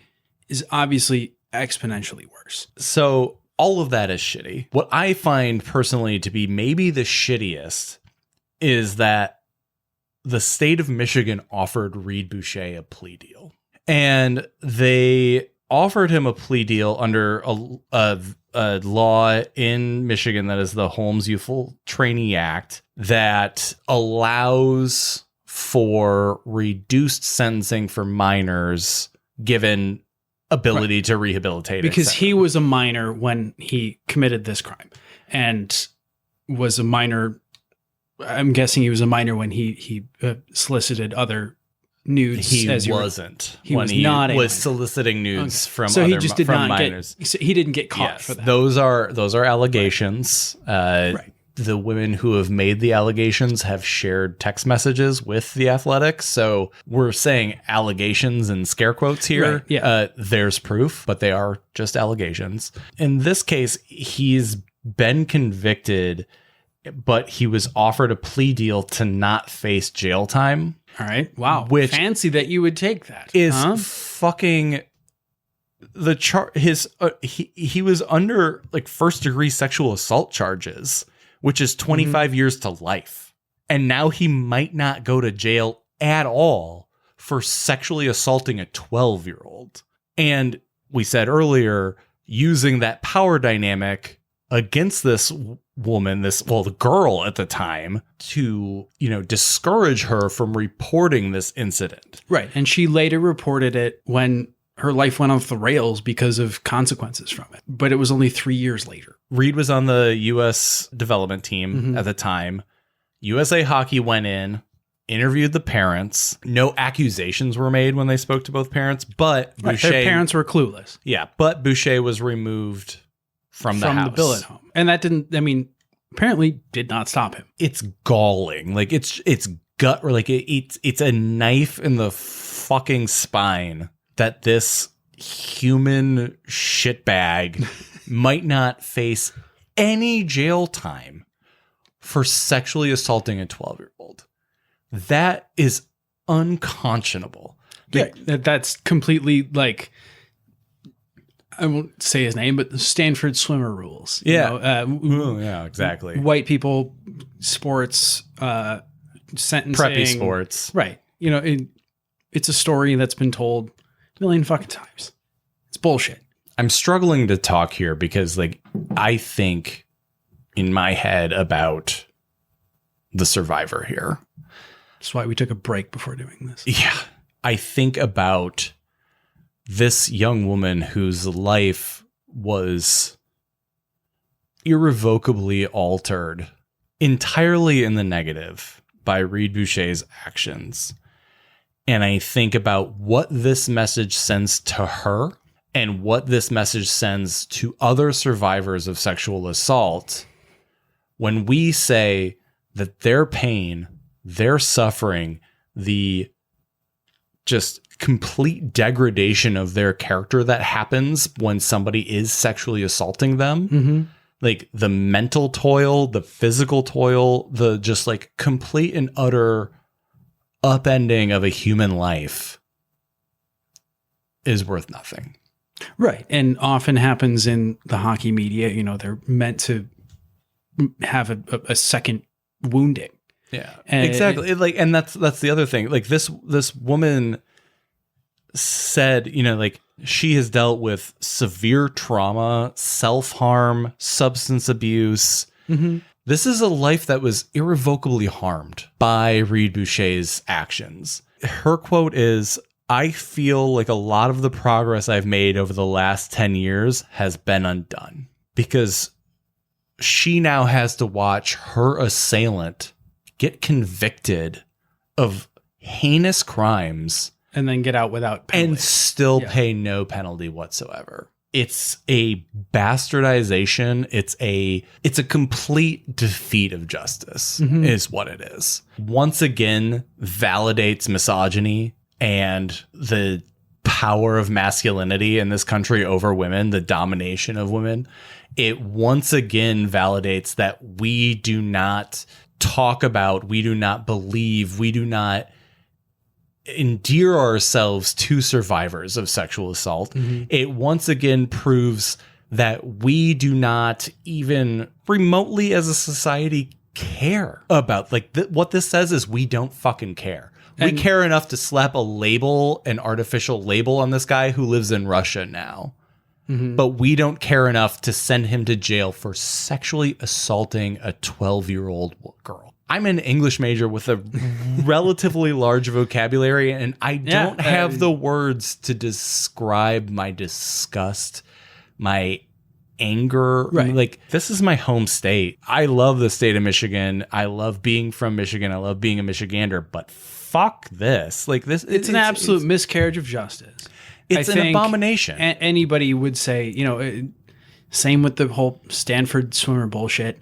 is obviously exponentially worse. So all of that is shitty. What I find personally to be maybe the shittiest is that the state of Michigan offered Reid Boucher a plea deal. And they offered him a plea deal under a law in Michigan that is the Holmes Youthful Trainee Act that allows for reduced sentencing for minors given ability to rehabilitate. Because he was a minor when he committed this crime and was a minor. I'm guessing he was a minor when he solicited other nudes. He as wasn't. He when was he not was soliciting nudes from so other, he just did from not minors. get. So he didn't get caught Yes, for that. those are allegations. Right. The women who have made the allegations have shared text messages with the Athletics. So we're saying allegations in scare quotes here. Right, yeah. There's proof, but they are just allegations. In this case, he's been convicted, but he was offered a plea deal to not face jail time. All right. Wow. Which fancy that you would take that. Is fucking the he was under like first degree sexual assault charges, which is 25 years to life. And now he might not go to jail at all for sexually assaulting a 12-year-old. And we said earlier, using that power dynamic against this woman, the girl at the time, to, discourage her from reporting this incident. Right. And she later reported it when her life went off the rails because of consequences from it. But it was only 3 years later. Reid was on the U.S. development team at the time. USA Hockey went in, interviewed the parents. No accusations were made when they spoke to both parents, but Boucher, their parents were clueless. Yeah, but Boucher was removed from the house. The billet home. And that apparently did not stop him. It's galling. Like it's gut, or like it's a knife in the fucking spine that this human shitbag might not face any jail time for sexually assaulting a 12-year-old. That is unconscionable. Yeah, that's completely like, I won't say his name, but the Stanford swimmer rules. Yeah. Yeah, exactly. White people, sports, sentencing. Preppy sports. Right. It's a story that's been told a million fucking times. It's bullshit. I'm struggling to talk here because, I think in my head about the survivor here. That's why we took a break before doing this. Yeah. I think about this young woman whose life was irrevocably altered entirely in the negative by Reid Boucher's actions. And I think about what this message sends to her and what this message sends to other survivors of sexual assault when we say that their pain, their suffering, the just complete degradation of their character that happens when somebody is sexually assaulting them, like the mental toil, the physical toil, the just complete and utter upending of a human life is worth nothing. Right. And often happens in the hockey media. They're meant to have a second wounding. Yeah, exactly. And that's the other thing. This woman said, she has dealt with severe trauma, self-harm, substance abuse. This is a life that was irrevocably harmed by Reid Boucher's actions. Her quote is, "I feel like a lot of the progress I've made over the last 10 years has been undone," because she now has to watch her assailant get convicted of heinous crimes and then get out without penalty. and still pay no penalty whatsoever. it's a bastardization. It's a complete defeat of justice is what it is. Once again, validates misogyny and the power of masculinity in this country over women, the domination of women. It once again validates that we do not talk about, we do not believe, we do not endear ourselves to survivors of sexual assault. It once again proves that we do not even remotely as a society care about, like, what this says is we don't fucking care. We care enough to slap a label, an artificial label on this guy who lives in Russia now. But we don't care enough to send him to jail for sexually assaulting a 12-year-old girl. I'm an English major with a relatively large vocabulary, and I don't have the words to describe my disgust, my anger. Right. Like, this is my home state. I love the state of Michigan. I love being from Michigan. I love being a Michigander, but fuck this. Like, this, it's an absolute miscarriage of justice. It's an abomination. Anybody would say, you know, same with the whole Stanford swimmer bullshit.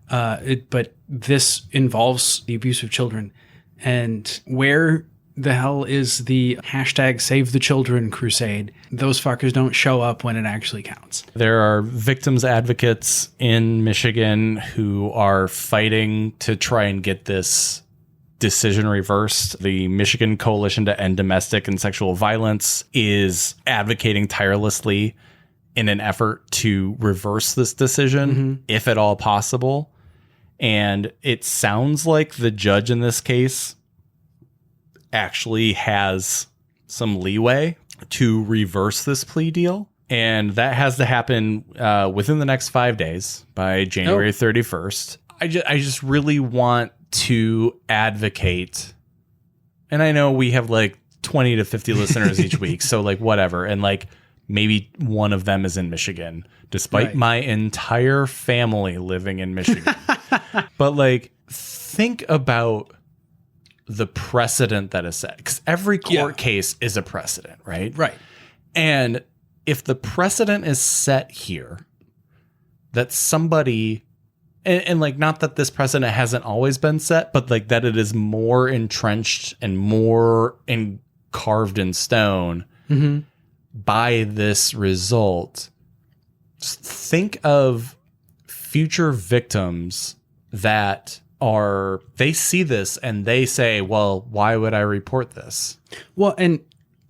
But this involves the abuse of children. And where the hell is the hashtag Save the Children crusade? Those fuckers don't show up when it actually counts. There are victims advocates in Michigan who are fighting to try and get this decision reversed. The Michigan Coalition to End Domestic and Sexual Violence is advocating tirelessly in an effort to reverse this decision, if at all possible. And it sounds like the judge in this case actually has some leeway to reverse this plea deal. And that has to happen within the next 5 days by January 31st. I just really want to advocate, and I know we have like 20 to 50 listeners each week, so like whatever, and like maybe one of them is in Michigan, despite my entire family living in Michigan. But like, think about the precedent that is set, because every court case is a precedent, right? Right. And if the precedent is set here, that somebody, and like, not that this precedent hasn't always been set, but like that it is more entrenched and more carved in stone by this result. Just think of future victims that they see this and they say, well, why would I report this? Well, and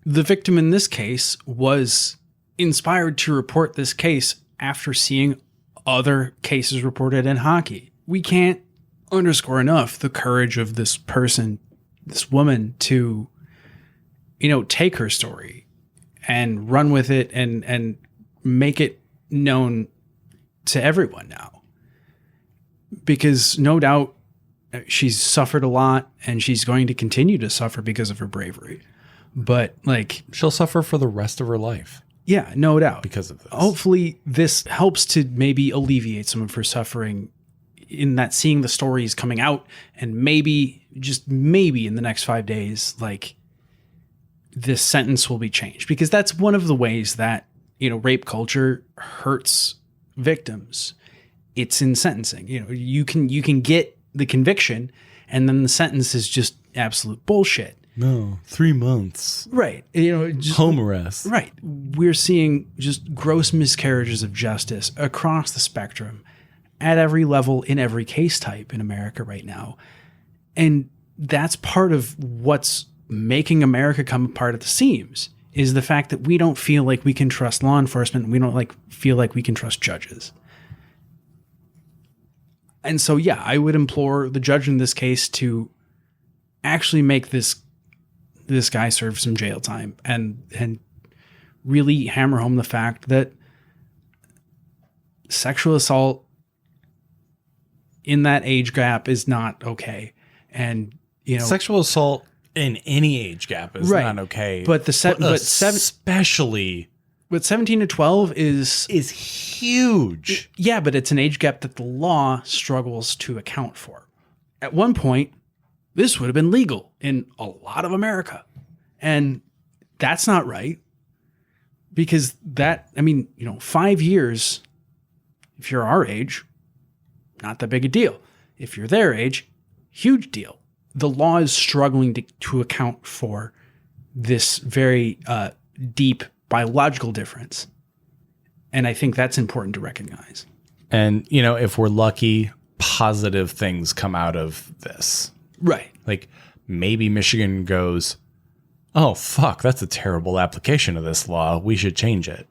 the victim in this case was inspired to report this case after seeing other cases reported in hockey. We can't underscore enough the courage of this person, this woman, to, you know, take her story and run with it and make it known to everyone now. Because no doubt she's suffered a lot and she's going to continue to suffer because of her bravery. But like, She'll suffer for the rest of her life. Yeah, no doubt. Because of this. Hopefully this helps to maybe alleviate some of her suffering in that, seeing the stories coming out, and maybe, just maybe in the next 5 days, like, this sentence will be changed. Because that's one of the ways that, you know, rape culture hurts victims. It's in sentencing. You know, you can get the conviction and then the sentence is just absolute bullshit. No, 3 months. Right. You know, just home arrest. Right. We're seeing just gross miscarriages of justice across the spectrum at every level in every case type in America right now. And that's part of what's making America come apart at the seams, is the fact that we don't feel like we can trust law enforcement. We don't feel like we can trust judges. And so, yeah, I would implore the judge in this case to actually make this guy serve some jail time and really hammer home the fact that sexual assault in that age gap is not okay. And, you know, sexual assault in any age gap is not okay. But especially 17 to 12 is huge. Yeah, but it's an age gap that the law struggles to account for. At one point, this would have been legal in a lot of America. And that's not right. because 5 years, if you're our age, not that big a deal. If you're their age, huge deal. The law is struggling to account for this very deep biological difference. And I think that's important to recognize. And, if we're lucky, positive things come out of this. Right. Like maybe Michigan goes, oh, fuck, that's a terrible application of this law. We should change it.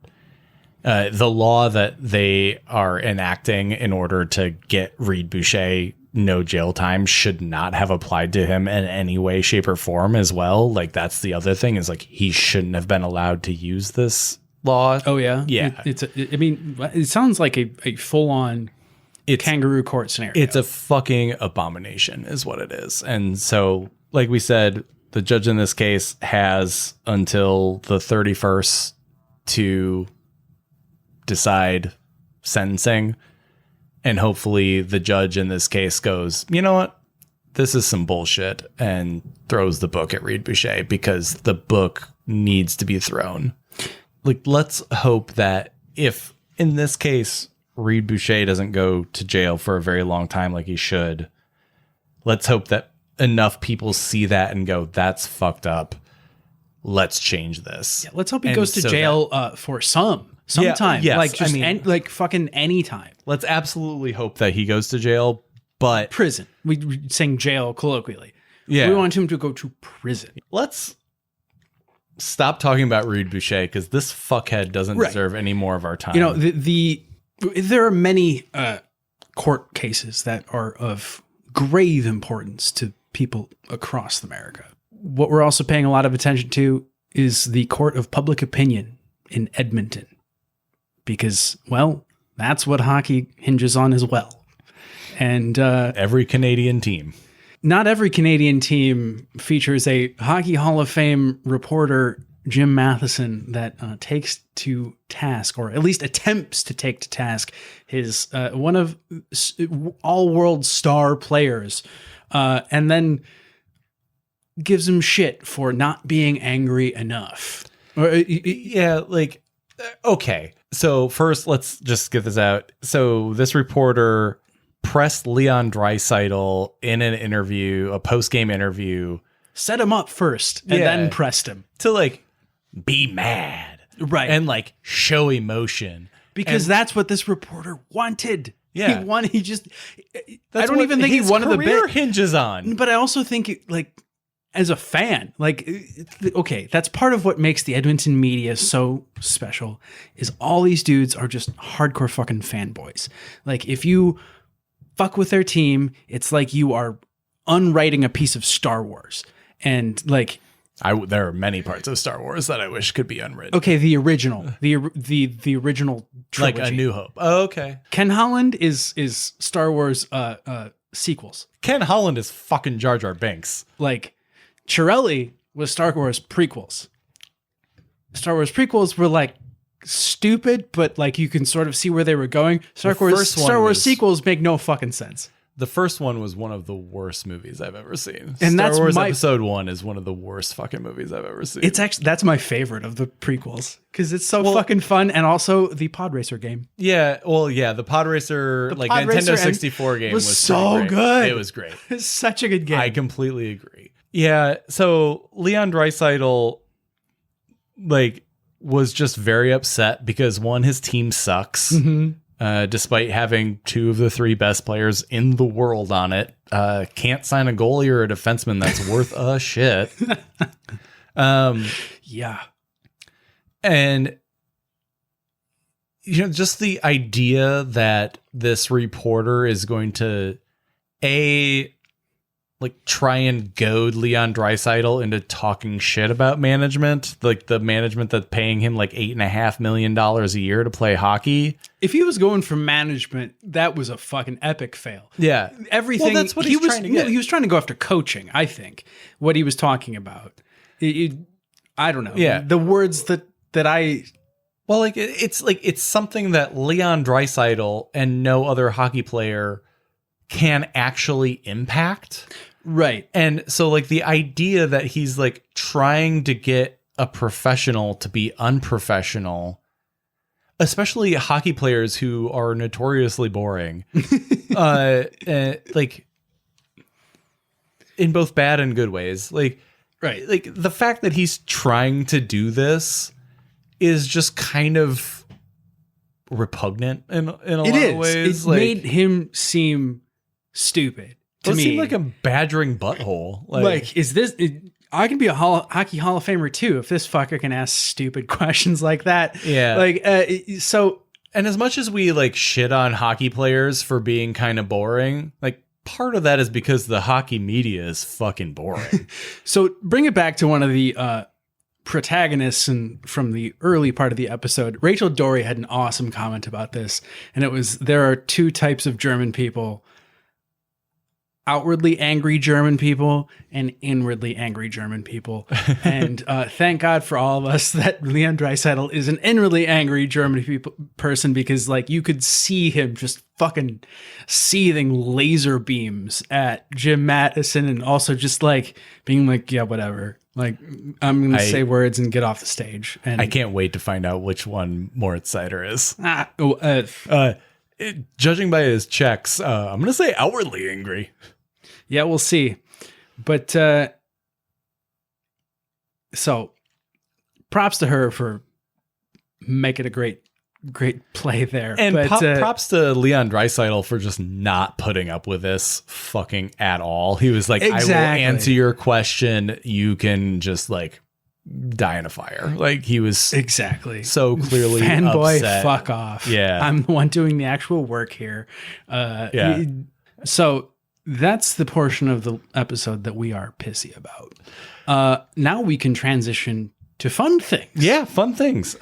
The law that they are enacting in order to get Reid Boucher no jail time should not have applied to him in any way, shape, or form as well. Like, that's the other thing is like he shouldn't have been allowed to use this law. Oh, yeah? Yeah. It sounds like a full-on kangaroo court scenario. It's a fucking abomination is what it is. And so, like we said, the judge in this case has until the 31st to decide sentencing. And hopefully the judge in this case goes, you know what? This is some bullshit, and throws the book at Reid Boucher, because the book needs to be thrown. Like, let's hope that if in this case Reid Boucher doesn't go to jail for a very long time like he should, let's hope that enough people see that and go, that's fucked up. Let's change this. Yeah, let's hope he goes to jail for some time. Yes, like just like fucking any time. Let's absolutely hope that he goes to jail, but prison. We saying jail colloquially. Yeah, we want him to go to prison. Let's stop talking about Reid Boucher, because this fuckhead doesn't deserve any more of our time. There are many court cases that are of grave importance to people across America. What we're also paying a lot of attention to is the court of public opinion in Edmonton, because, well, that's what hockey hinges on as well. And every Canadian team. Not every Canadian team features a Hockey Hall of Fame reporter, Jim Matheson, that takes to task, or at least attempts to take to task, his one of all-world star players, and then gives him shit for not being angry enough. Okay. So first, let's just get this out. So this reporter pressed Leon Draisaitl in an interview, a post-game interview. Set him up first and then pressed him. To be mad. Right. And show emotion. Because that's what this reporter wanted. Yeah. I don't even think he wanted the bit hinges on. But I also think as a fan, okay, that's part of what makes the Edmonton media so special, is all these dudes are just hardcore fucking fanboys. If you fuck with their team, it's like you are unwriting a piece of Star Wars. And there are many parts of Star Wars that I wish could be unwritten. Okay, the original, the original trilogy. Like A New Hope. Oh, okay. Ken Holland is Star Wars sequels. Ken Holland is fucking Jar Jar Binks. Chiarelli was Star Wars prequels. Star Wars prequels were stupid, but you can sort of see where they were going. Star Wars sequels make no fucking sense. The first one was one of the worst movies I've ever seen. And Star Wars Episode 1 is one of the worst fucking movies I've ever seen. It's actually, that's my favorite of the prequels, because it's so fucking fun, and also the Pod Racer game. Yeah, the Pod Racer, Nintendo 64 game was so good. It was great. It's such a good game. I completely agree. Yeah, so Leon Draisaitl, was just very upset because, one, his team sucks. Mm-hmm. Despite having two of the three best players in the world on it. Can't sign a goalie or a defenseman that's worth a shit. Yeah. And, just the idea that this reporter is going to, try and goad Leon Draisaitl into talking shit about management, the management that's paying him $8.5 million a year to play hockey. If he was going for management, that was a fucking epic fail. Yeah. Everything. Well, that's what he was trying to get. He was trying to go after coaching, I think, what he was talking about. I don't know. Yeah. The words that I... Well, it's something that Leon Draisaitl and no other hockey player can actually impact. Right. And so the idea that he's trying to get a professional to be unprofessional, especially hockey players who are notoriously boring, like in both bad and good ways. Like, Right. like the fact that he's trying to do this is just kind of repugnant in a lot of ways. It made him seem stupid to it me. seemed like a badgering butthole. Like, is this? I can be a hockey Hall of Famer too if this fucker can ask stupid questions like that. Yeah. Like, so. And as much as we like shit on hockey players for being kind of boring, like part of that is because the hockey media is fucking boring. So bring it back to one of the protagonists from the early part of the episode. Rachel Dory had an awesome comment about this, and it was, there are two types of German people: outwardly angry German people and inwardly angry German people. And thank God for all of us that Leon Draisaitl is an inwardly angry German person, because like you could see him just fucking seething laser beams at Jim Matheson, and also just like being like, yeah, whatever. Like, I'm going to say words and get off the stage. And I can't wait to find out which one Moritz Seider is. Judging by his checks, I'm going to say outwardly angry. Yeah, we'll see. But so props to her for making a great play there. And but, props to Leon Draisaitl for just not putting up with this fucking at all. He was like, Exactly. I will answer your question. You can just like die in a fire. Like he was exactly so clearly fanboy upset. fuck off. Yeah. I'm the one doing the actual work here. Yeah. So that's the portion of the episode that we are pissy about. Now we can transition to fun things. Yeah, fun things.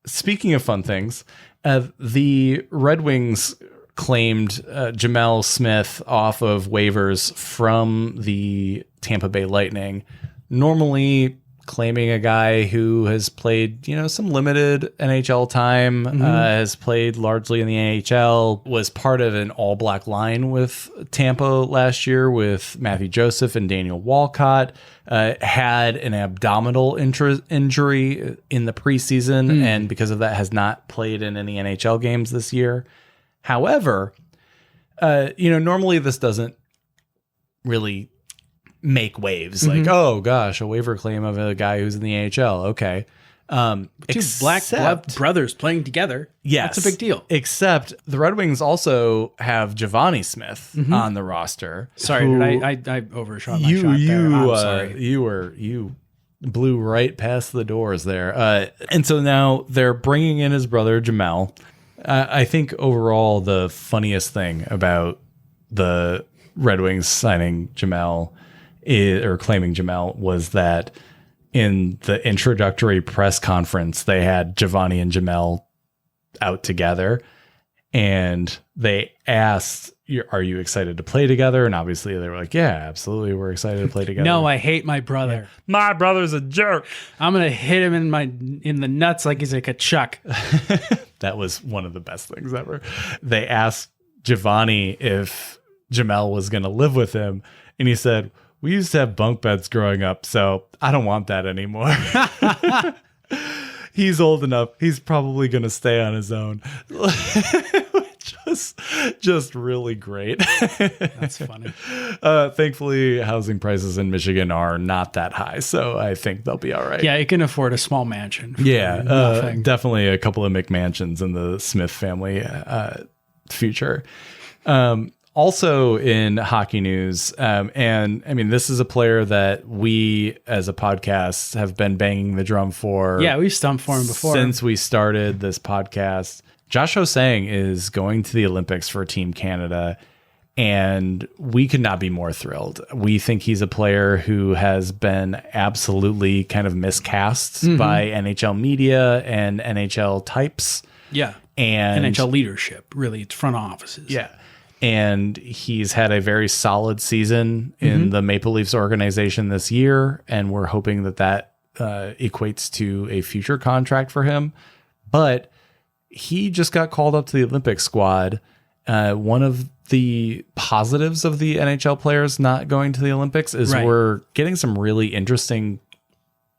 Speaking of fun things, the Red Wings claimed Gemel Smith off of waivers from the Tampa Bay Lightning. Normally claiming a guy who has played, some limited NHL time, has played largely in the NHL, was part of an all-black line with Tampa last year with Matthew Joseph and Daniel Walcott, had an abdominal injury in the preseason, and because of that has not played in any NHL games this year. However, normally this doesn't really make waves. Like, oh gosh, a waiver claim of a guy who's in the AHL. Okay. Two black brothers playing together. Yes. That's a big deal. Except the Red Wings also have Givani Smith on the roster. Sorry, I overshot my shot there. I'm sorry. You blew right past the doors there. And so now they're bringing in his brother Gemel. I think overall the funniest thing about the Red Wings signing Gemel or claiming Gemel was that in the introductory press conference, they had Givani and Gemel out together, and they asked, "Are you excited to play together?" And obviously they were like, "Yeah, absolutely, we're excited to play together." No, I hate my brother. My brother's a jerk. I'm gonna hit him in the nuts like he's like a chuck. That was one of the best things ever. They asked Givani if Gemel was going to live with him, and he said, "We used to have bunk beds growing up, so I don't want that anymore." He's old enough. He's probably going to stay on his own. Just really great. That's funny. Thankfully, housing prices in Michigan are not that high, so I think they'll be all right. Yeah, you can afford a small mansion. Yeah, nothing. definitely a couple of McMansions in the Smith family future. Also in hockey news, and I mean, this is a player that we as a podcast have been banging the drum for. Yeah, we've stumped for him before. Since we started this podcast. Josh Ho-Sang is going to the Olympics for Team Canada, and we could not be more thrilled. We think he's a player who has been absolutely kind of miscast by NHL media and NHL types. Yeah. And NHL leadership, really. It's front offices. Yeah. And he's had a very solid season in the Maple Leafs organization this year, and we're hoping that equates to a future contract for him. But he just got called up to the Olympic squad. One of the positives of the NHL players not going to the Olympics is we're getting some really interesting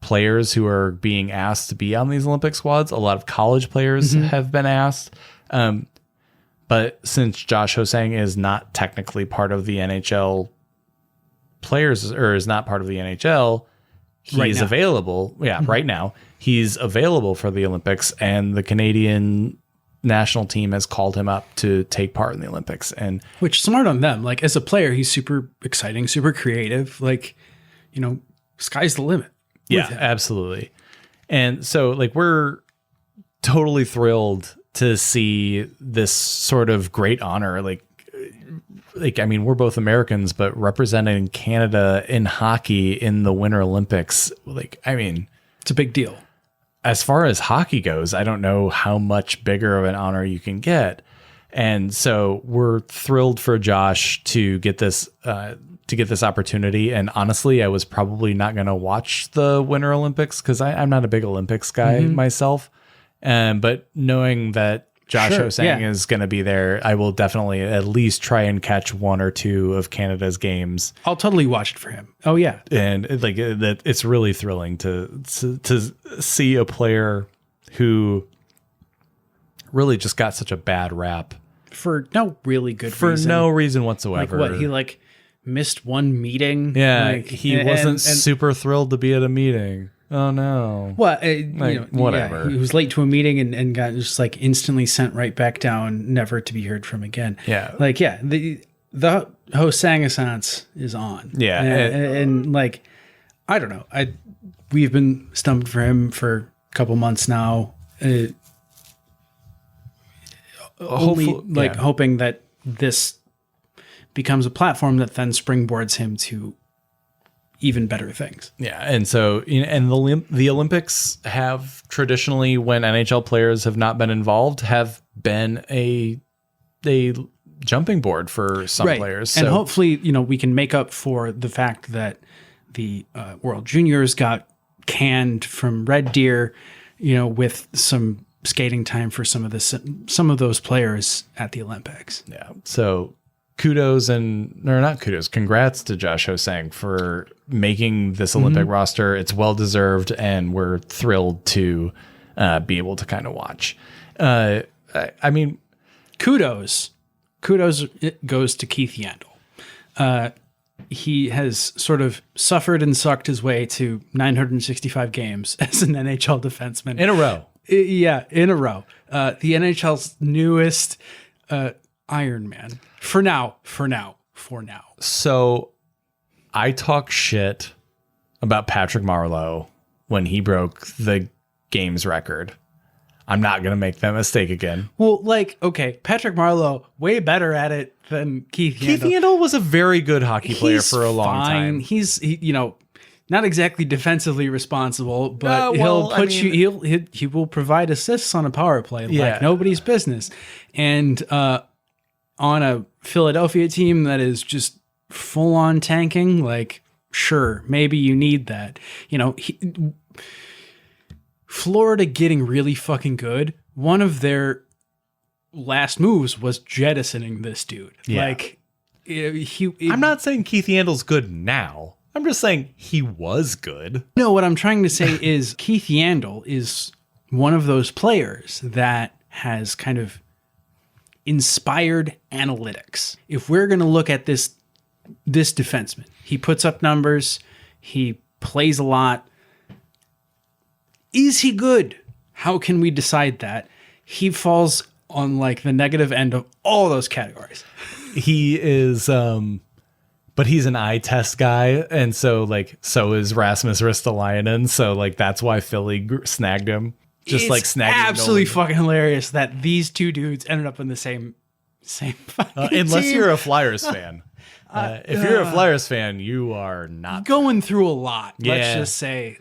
players who are being asked to be on these Olympic squads. A lot of college players have been asked. But since Josh Ho-Sang is not technically part of the NHL players, or is not part of the NHL, he's available. Yeah, right now. He's available for the Olympics, and the Canadian national team has called him up to take part in the Olympics. And which, smart on them. Like, as a player, he's super exciting, super creative. Like, sky's the limit. Yeah, absolutely. And so, like, we're totally thrilled to see this sort of great honor. Like, I mean, we're both Americans, but representing Canada in hockey in the Winter Olympics, like, I mean, it's a big deal. As far as hockey goes, I don't know how much bigger of an honor you can get. And so we're thrilled for Josh to get this opportunity. And honestly, I was probably not going to watch the Winter Olympics because I'm not a big Olympics guy myself. But knowing that Josh Ho-Sang is going to be there, I will definitely at least try and catch one or two of Canada's games. I'll totally watch it for him. Oh yeah. And that it's really thrilling to see a player who really just got such a bad rap for no really good for reason. no reason whatsoever. Like what, he missed one meeting? Yeah, he wasn't super thrilled to be at a meeting. Oh no! Well, whatever. Yeah, he was late to a meeting and got just instantly sent right back down, never to be heard from again. Yeah, the Ho-Sang Assance is on. Yeah, and I don't know. We've been stumped for him for a couple months now. Hoping that this becomes a platform that then springboards him to even better things. Yeah, and so and the Olympics have traditionally, when NHL players have not been involved, have been a jumping board for some players. So. And hopefully, we can make up for the fact that the World Juniors got canned from Red Deer, with some skating time for some of those players at the Olympics. Yeah. So congrats to Josh Ho-Sang for making this Olympic roster. It's well deserved, and we're thrilled to be able to kind of watch. I mean, kudos it goes to Keith Yandel. He has sort of suffered and sucked his way to 965 games as an NHL defenseman in a row. Yeah, in a row. The NHL's newest Iron Man. For now. So I talk shit about Patrick Marleau when he broke the games record. I'm not going to make that mistake again. Well, Patrick Marleau, way better at it than Keith Yandel. Keith Yandel was a very good hockey player for a long time. He's not exactly defensively responsible, but he will provide assists on a power play like nobody's business. And on a Philadelphia team that is just full on tanking, sure, maybe you need that. Florida getting really fucking good. One of their last moves was jettisoning this dude. Yeah. I'm not saying Keith Yandel's good now. I'm just saying he was good. No, what I'm trying to say is Keith Yandel is one of those players that has kind of inspired analytics. If we're going to look at this defenseman, he puts up numbers, he plays a lot. Is he good? How can we decide that? He falls on the negative end of all those categories. He is, but he's an eye test guy, and so so is Rasmus Ristolainen. So that's why Philly snagged him. Just snagging. Absolutely fucking hilarious that these two dudes ended up in the same fucking unless team. you're a Flyers fan. If you're a Flyers fan, you are not going through a lot. Yeah. Let's just say,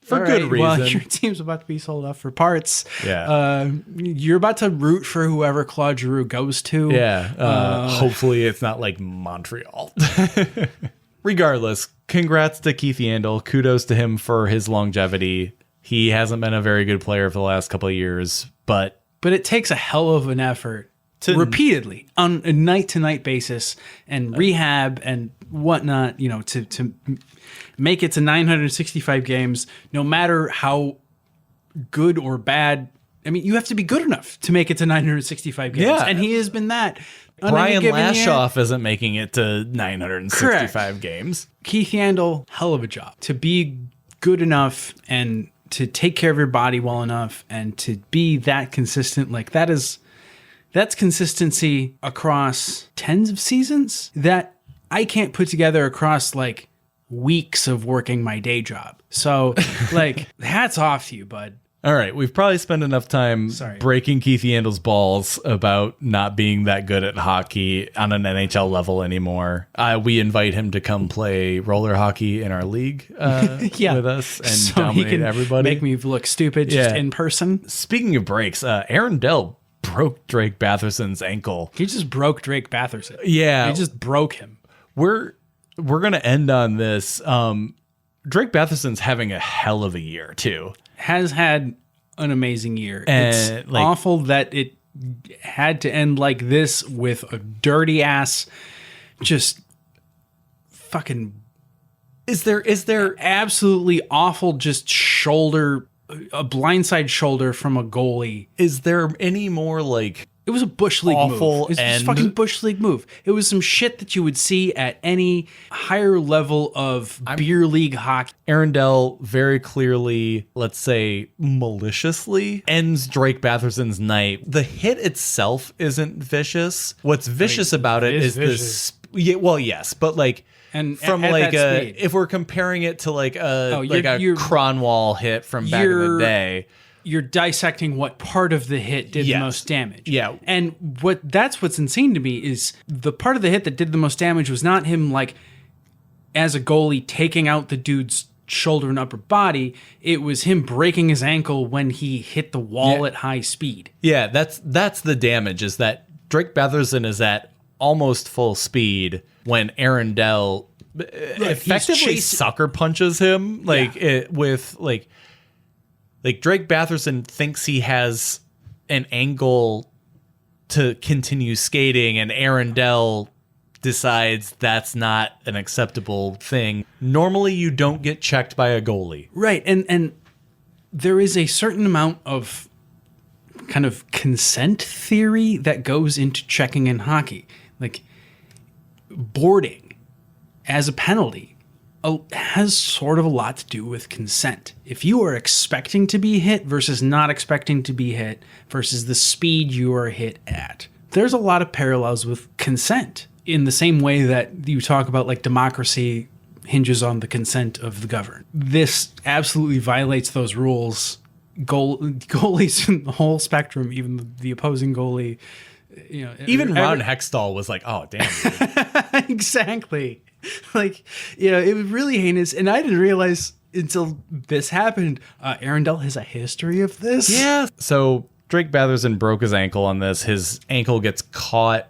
for good reason. Well, your team's about to be sold off for parts. Yeah. You're about to root for whoever Claude Giroux goes to. Yeah. Hopefully it's not Montreal. Regardless, congrats to Keith Yandel. Kudos to him for his longevity. He hasn't been a very good player for the last couple of years, but it takes a hell of an effort repeatedly on a night-to-night basis and rehab and whatnot, to make it to 965 games, no matter how good or bad. I mean, you have to be good enough to make it to 965 games. Yeah. And he has been that. On Brian any given year. Lashoff isn't making it to 965 Correct. games. Keith Yandel, hell of a job. To be good enough and to take care of your body well enough and to be that consistent, like that's consistency across tens of seasons that I can't put together across like weeks of working my day job. So like hats off to you, bud. All right, we've probably spent enough time breaking Keith Yandel's balls about not being that good at hockey on an NHL level anymore. We invite him to come play roller hockey in our league with us and so dominate he can everybody. Make me look stupid just in person. Speaking of breaks, Aaron Dell broke Drake Batherson's ankle. He just broke Drake Batherson. Yeah. He just broke him. We're going to end on this. Drake Batherson's having a hell of a year, too. Has had an amazing year. And it's awful that it had to end like this with a dirty ass, just fucking. Is there absolutely awful just shoulder, a blindside shoulder from a goalie? Is there any more like? It was a Bush League awful move. It was just a fucking Bush League move. It was some shit that you would see at any higher level of beer league hockey. Aaron Dell very clearly, let's say maliciously, ends Drake Batherson's night. The hit itself isn't vicious. What's vicious about it is this. Yeah, well, yes, but like. And from at like that a, speed. if we're comparing it to like a you're Cronwall hit from back in the day. You're dissecting what part of the hit did the most damage. Yeah. And what's insane to me is the part of the hit that did the most damage was not him like as a goalie taking out the dude's shoulder and upper body. It was him breaking his ankle when he hit the wall at high speed. Yeah, that's the damage, is that Drake Batherson is at almost full speed when Aaron Dell effectively sucker punches him Like Drake Batherson thinks he has an angle to continue skating, and Aaron Dell decides that's not an acceptable thing. Normally, you don't get checked by a goalie. Right, and there is a certain amount of kind of consent theory that goes into checking in hockey. Like boarding as a penalty has sort of a lot to do with consent. If you are expecting to be hit versus not expecting to be hit versus the speed you are hit at, there's a lot of parallels with consent in the same way that you talk about like democracy hinges on the consent of the governed. This absolutely violates those rules. Goalies in the whole spectrum, even the opposing goalie, even Ron Hextall was like, oh, damn. Exactly. Like, it was really heinous. And I didn't realize until this happened, Aaron Dell has a history of this. Yeah. So Drake Batherson broke his ankle on this. His ankle gets caught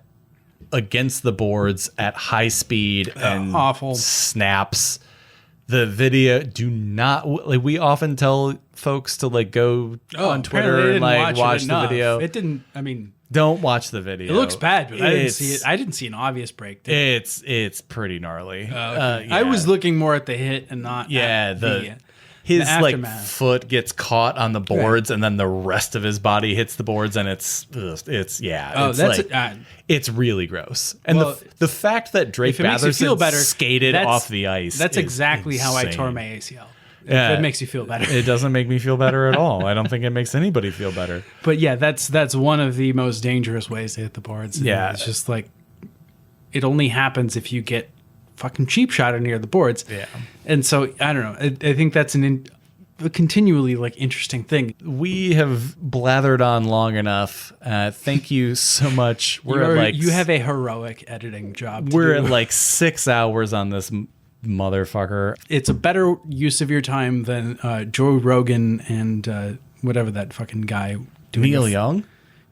against the boards at high speed and awful snaps. The video, do not, like, we often tell folks to like go on Twitter and like watch the video. It didn't, I mean, don't watch the video. It looks bad, but I didn't see it. I didn't see an obvious break. It's pretty gnarly. Okay. I was looking more at the hit and not at his the like aftermath. foot gets caught on the boards, and then the rest of his body hits the boards, and it's really gross. And the fact that Drake Batherson skated off the ice, that's exactly insane. how I tore my ACL. Yeah, it makes you feel better. It doesn't make me feel better at all. I don't think it makes anybody feel better. But yeah, that's one of the most dangerous ways to hit the boards. Yeah, it's just like it only happens if you get fucking cheap shot near the boards. Yeah, and so I don't know. I think that's a continually like interesting thing. We have blathered on long enough. Thank you so much. You have a heroic editing job. We're at like 6 hours on this motherfucker. It's a better use of your time than Joe Rogan and whatever that fucking guy doing. Neil Young?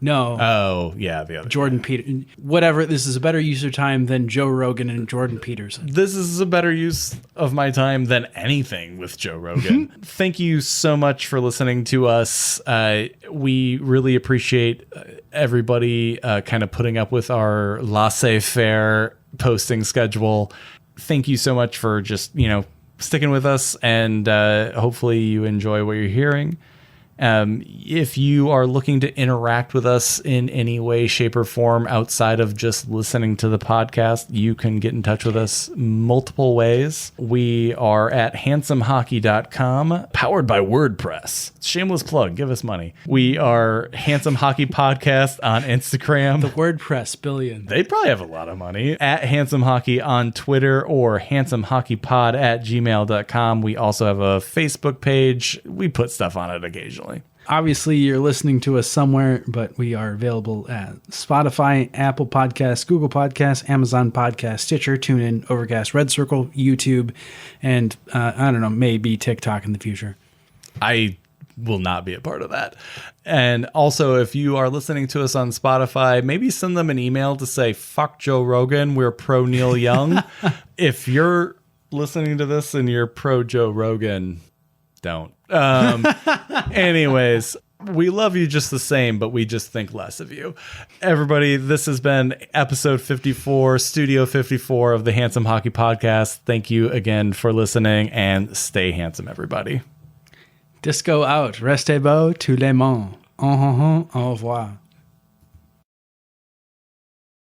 No. Oh, yeah, the other. Jordan Peterson. Whatever. This is a better use of time than Joe Rogan and Jordan Peterson. This is a better use of my time than anything with Joe Rogan. Thank you so much for listening to us. We really appreciate everybody kind of putting up with our laissez-faire posting schedule. Thank you so much for just, sticking with us, and hopefully you enjoy what you're hearing. If you are looking to interact with us in any way, shape, or form outside of just listening to the podcast, you can get in touch with us multiple ways. We are at handsomehockey.com, powered by WordPress. Shameless plug. Give us money. We are Handsome Hockey Podcast on Instagram. The WordPress billion. They probably have a lot of money. At Handsome Hockey on Twitter, or handsomehockeypod@gmail.com. We also have a Facebook page. We put stuff on it occasionally. Obviously, you're listening to us somewhere, but we are available at Spotify, Apple Podcasts, Google Podcasts, Amazon Podcasts, Stitcher, TuneIn, Overcast, Red Circle, YouTube, and I don't know, maybe TikTok in the future. I will not be a part of that. And also, if you are listening to us on Spotify, maybe send them an email to say, fuck Joe Rogan, we're pro Neil Young. If you're listening to this and you're pro Joe Rogan, don't. Anyways, we love you just the same, but we just think less of you. Everybody, this has been episode 54, Studio 54 of the Handsome Hockey Podcast. Thank you again for listening, and stay handsome, everybody. Disco out. Restez beau, tout le monde. Au revoir.